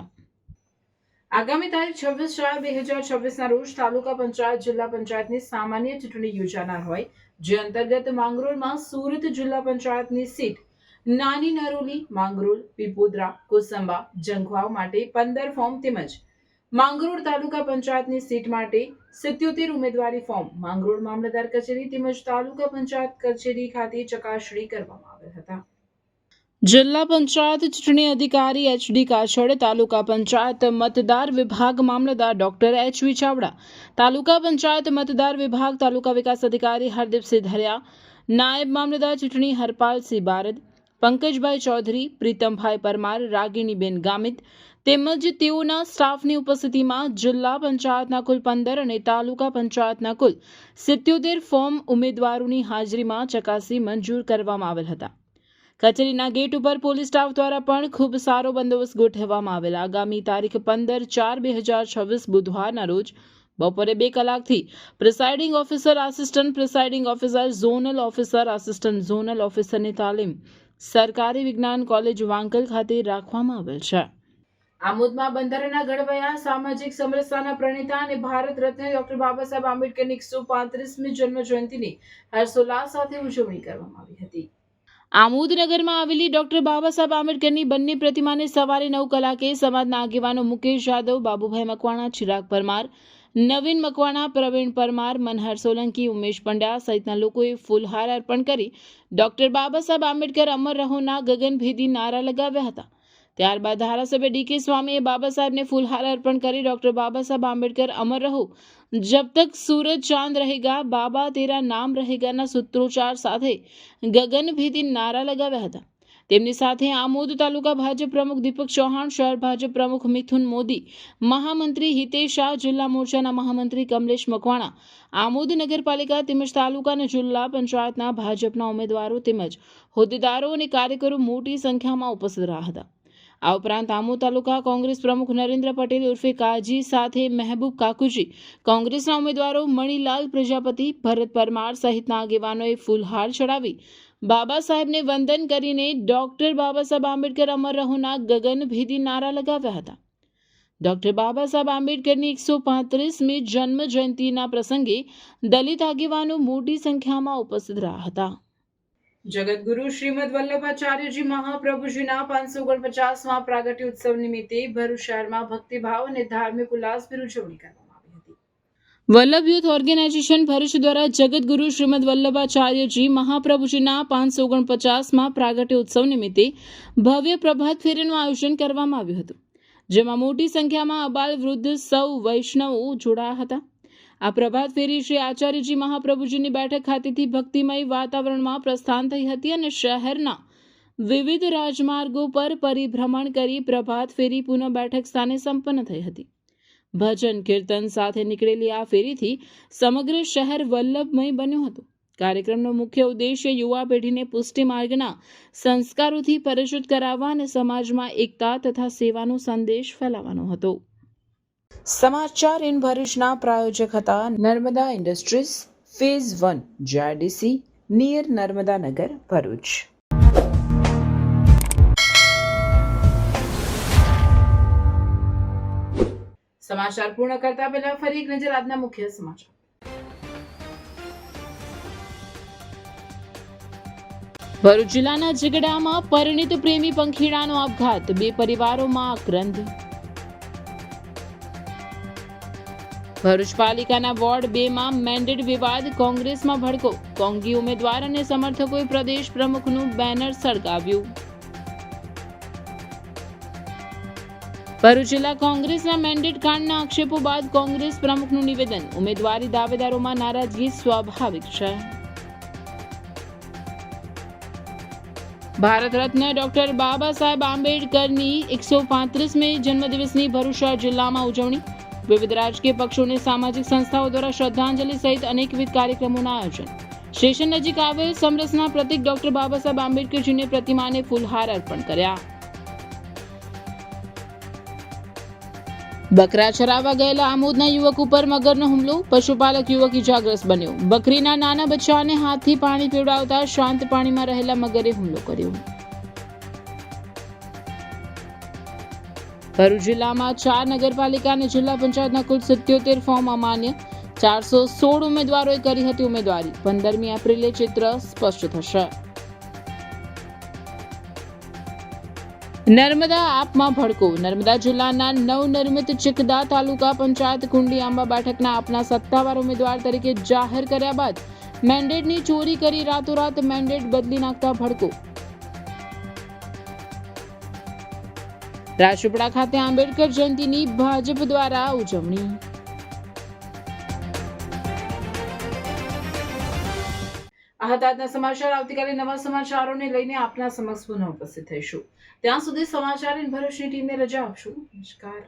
આગામી તારીખ 26/4/2026ના રોજ તાલુકા પંચાયત જિલ્લા પંચાયતની સામાન્ય ચૂંટણી યોજાનાર હોય, જે અંતર્ગત માંગરોળમાં સુરત જિલ્લા પંચાયતની સીટ નાની નરોલી, માંગરોળ, પીપોદરા, કોસંબા, જંખવાવ માટે 15 ફોર્મ તેમજ માંગરોળ તાલુકા પંચાયતની સીટ માટે 77 ઉમેદવારી ફોર્મ માંગરોળ મામલતદાર કચેરી તેમજ તાલુકા પંચાયત કચેરી ખાતે ચકાસણી કરવામાં આવેલ હતા. જિલ્લા પંચાયત ચૂંટણી અધિકારી HD કાછડ, તાલુકા પંચાયત મતદાર વિભાગ મામલતદાર ડોક્ટર HV ચાવડા, તાલુકા પંચાયત મતદાર વિભાગ તાલુકા વિકાસ અધિકારી હરદીપસિંહ ધરિયા, નાયબ મામલતદાર ચૂંટણી હરપાલસિંહ બારડ, પંકજભાઈ ચૌધરી, પ્રીતમભાઈ પરમાર, રાગીણીબેન ગામિત તેમજ તેઓના સ્ટાફની ઉપસ્થિતિમાં જિલ્લા પંચાયતના કુલ 15 અને તાલુકા પંચાયતના કુલ 77 ફોર્મ ઉમેદવારોની હાજરીમાં ચકાસી મંજૂર કરવામાં આવેલ હતા. કચેરીના ગેટ ઉપર પોલીસ સ્ટાફ દ્વારા પણ ખૂબ સારો બંદોબસ્ત ગોઠવવામાં આવેલ. આગામી તારીખ 15/4/2026 બુધવારના રોજ બપોરે 2 કલાકથી presiding officer, assistant presiding officer, zonal officer, assistant zonal ઓફિસરની તાલીમ સરકારી વિજ્ઞાન કોલેજ વાંકલ ખાતે રાખવામાં આવેલ છે. આમોદમાં બંધારણના ઘડવૈયા, સામાજિક સમરસતાના પ્રણેતા અને ભારત રત્ન ડોક્ટર બાબા સાહેબ આંબેડકરની 135મી જન્મ જયંતિની હર્ષોલ્લાસ સાથે ઉજવણી કરવામાં આવી હતી. આમોદ નગરમાં આવેલી ડોક્ટર બાબા સાહેબ આંબેડકરની બંને પ્રતિમાને સવારે 9 કલાકે સમાજના આગેવાનો મુકેશ યાદવ, બાબુભાઈ મકવાણા, ચિરાગ પરમાર, નવીન મકવાણા, પ્રવીણ પરમાર, મનહર સોલંકી, ઉમેશ પંડ્યા સહિતના લોકોએ ફૂલહાર અર્પણ કરી ડોક્ટર બાબા સાહેબ આંબેડકર અમર રહોના ગગનભેદી નારા લગાવ્યા હતા. ત્યારબાદ ધારાસભ્ય DK સ્વામીએ બાબા સાહેબને ફૂલહાર અર્પણ કરી ડોક્ટર બાબા સાહેબ આંબેડકર અમર રહો, જબ તક સૂરજ ચાંદ રહેગા, બાબા તેરા નામ રહેગાના સૂત્રોચ્ચાર સાથે ગગનભેદી નારા લગાવ્યા હતા. તેમની સાથે આમોદ તાલુકા ભાજપ પ્રમુખ દીપક ચૌહાણ, શહેર ભાજપ પ્રમુખ મિથુન મોદી, મહામંત્રી હિતેશ શાહ, જિલ્લા મોરચાના મહામંત્રી કમલેશ મકવાણા, આમોદ નગરપાલિકા તેમજ તાલુકા અને જિલ્લા પંચાયતના ભાજપના ઉમેદવારો તેમજ હોદ્દેદારો અને કાર્યકરો મોટી સંખ્યામાં ઉપસ્થિત રહ્યા હતા. આ ઉપરાંત આમોદ તાલુકા કોંગ્રેસ પ્રમુખ નરેન્દ્ર પટેલ ઉર્ફે કાજી સાથે મહેબૂબ કાકુજી, કોંગ્રેસના ઉમેદવારો મણીલાલ પ્રજાપતિ, ભરત પરમાર સહિતના આગેવાનોએ ફૂલહાર ચડાવી બાબા સાહેબને વંદન કરીને ડોક્ટર બાબા સાહેબ આંબેડકર અમર રહોના ગગનભેદી નારા લગાવ્યા હતા. ડોક્ટર બાબા સાહેબ આંબેડકરની 135મી જન્મ જયંતિના પ્રસંગે દલિત આગેવાનો મોટી સંખ્યામાં ઉપસ્થિત રહ્યા હતા. જગતગુરુ શ્રીમદ વલ્લભાચાર્યજી મહાપ્રભુજીના 549મા પ્રાગટ્ય ઉત્સવ નિમિત્તે ભરૂચ શહેરમાં ભક્તિભાવ અને ધાર્મિક ઉલ્લાસભેર ઉજવણી કરવામાં આવી હતી. વલ્લભ યુથ ઓર્ગેનાઇઝેશન ભરૂચ દ્વારા જગતગુરુ શ્રીમદ વલ્લભાચાર્યજી મહાપ્રભુજીના 549મા પ્રાગટ્ય ઉત્સવ નિમિત્તે ભવ્ય પ્રભાત ફેરીનું આયોજન કરવામાં આવ્યું હતું, જેમાં મોટી સંખ્યામાં અબાલ વૃદ્ધ સૌ વૈષ્ણવો જોડાયા હતા. આ પ્રભાત ફેરી શ્રી આચાર્યજી મહાપ્રભુજીની બેઠક ખાતેથી ભક્તિમય વાતાવરણમાં પ્રસ્થાન થઈ હતી અને શહેરના વિવિધ રાજમાર્ગો પર પરિભ્રમણ કરી પ્રભાત ફેરી પુનઃ બેઠક સ્થાને સંપન્ન થઈ હતી. ભજન કીર્તન સાથે નીકળેલી આ ફેરીથી સમગ્ર શહેર વલ્લભમય બન્યું હતું. કાર્યક્રમનો મુખ્ય ઉદ્દેશ્ય યુવા પેઢીને પુષ્ટિ માર્ગના સંસ્કારોથી પરિચિત કરાવવા અને સમાજમાં એકતા તથા સેવાનો સંદેશ ફેલાવવાનો હતો. સમાચાર ઇન ભરૂચના પ્રાયોજક હતા Narmada industries phase 1 JRDC near Narmada Nagar Bharuch. સમાચાર પૂર્ણ કરતા પહેલા ફરી એક નજર આજના મુખ્ય સમાચાર. ભરૂચ જિલ્લાના ઝઘડામાં પરિણીત પ્રેમી પંખીડાનો આપઘાત, 2 પરિવારોમાં આક્રંદ. ભરૂચ પાલિકાના વોર્ડ 2માં મેન્ડેટ વિવાદ, કોંગ્રેસમાં ભડકો, કોંગી ઉમેદવાર અને સમર્થકોએ પ્રદેશ પ્રમુખનું બેનર સળગાવ્યું. ભરૂચ જિલ્લા કોંગ્રેસના મેન્ડેટ કાંડના આક્ષેપો બાદ કોંગ્રેસ પ્રમુખનું નિવેદન, ઉમેદવારી દાવેદારોમાં નારાજગી સ્વાભાવિક છે. ભારત રત્ન ડોક્ટર બાબા સાહેબ આંબેડકરની 135મી જન્મદિવસની ભરૂચ જિલ્લામાં ઉજવણી, વિવિધ રાજકીય પક્ષો અને સામાજિક સંસ્થાઓ દ્વારા શ્રદ્ધાંજલિ સહિત અનેકવિધ કાર્યક્રમોના આયોજન. સ્ટેશન નજીક આવેલ સમરસના પ્રતિક ડોક્ટર બાબા સાહેબ આંબેડકરજીની પ્રતિમાને ફૂલહાર અર્પણ કર્યા. બકરા ચરાવવા ગયેલા આમોદના યુવક ઉપર મગરનો હુમલો, પશુપાલક યુવક ઇજાગ્રસ્ત બન્યો. બકરીના નાના બચ્ચાને હાથથી પાણી પીવડાવતા શાંત પાણીમાં રહેલા મગરે હુમલો કર્યો. ભરૂચ જિલ્લામાં 4 નગરપાલિકા અને જિલ્લા પંચાયતના કુલ 77 ફોર્મ અમાન્ય. 416 ઉમેદવારોએ કરી હતી ઉમેદવારી. 15મી એપ્રિલે ચિત્ર સ્પષ્ટ થશે. નર્મદા આપમાં ભડકો. નર્મદા જિલ્લાના નવનિર્મિત ચિકદા તાલુકા પંચાયત કુંડી આંબા બેઠકના આપના સત્તાવાર ઉમેદવાર તરીકે જાહેર કર્યા બાદ મેન્ડેટની ચોરી કરી રાતોરાત મેન્ડેટ બદલી નાખતા ભડકો. રાજપીપળા ખાતે આંબેડકર જયંતિની ભાજપ દ્વારા ઉજવણી. આ હતા આજના સમાચાર. આવતીકાલે નવા સમાચારોને લઈને આપના સમક્ષ પુનઃ ઉપસ્થિત થઈશું. ત્યાં સુધી સમાચાર ભરૂચની ટીમને રજા આપશું. નમસ્કાર.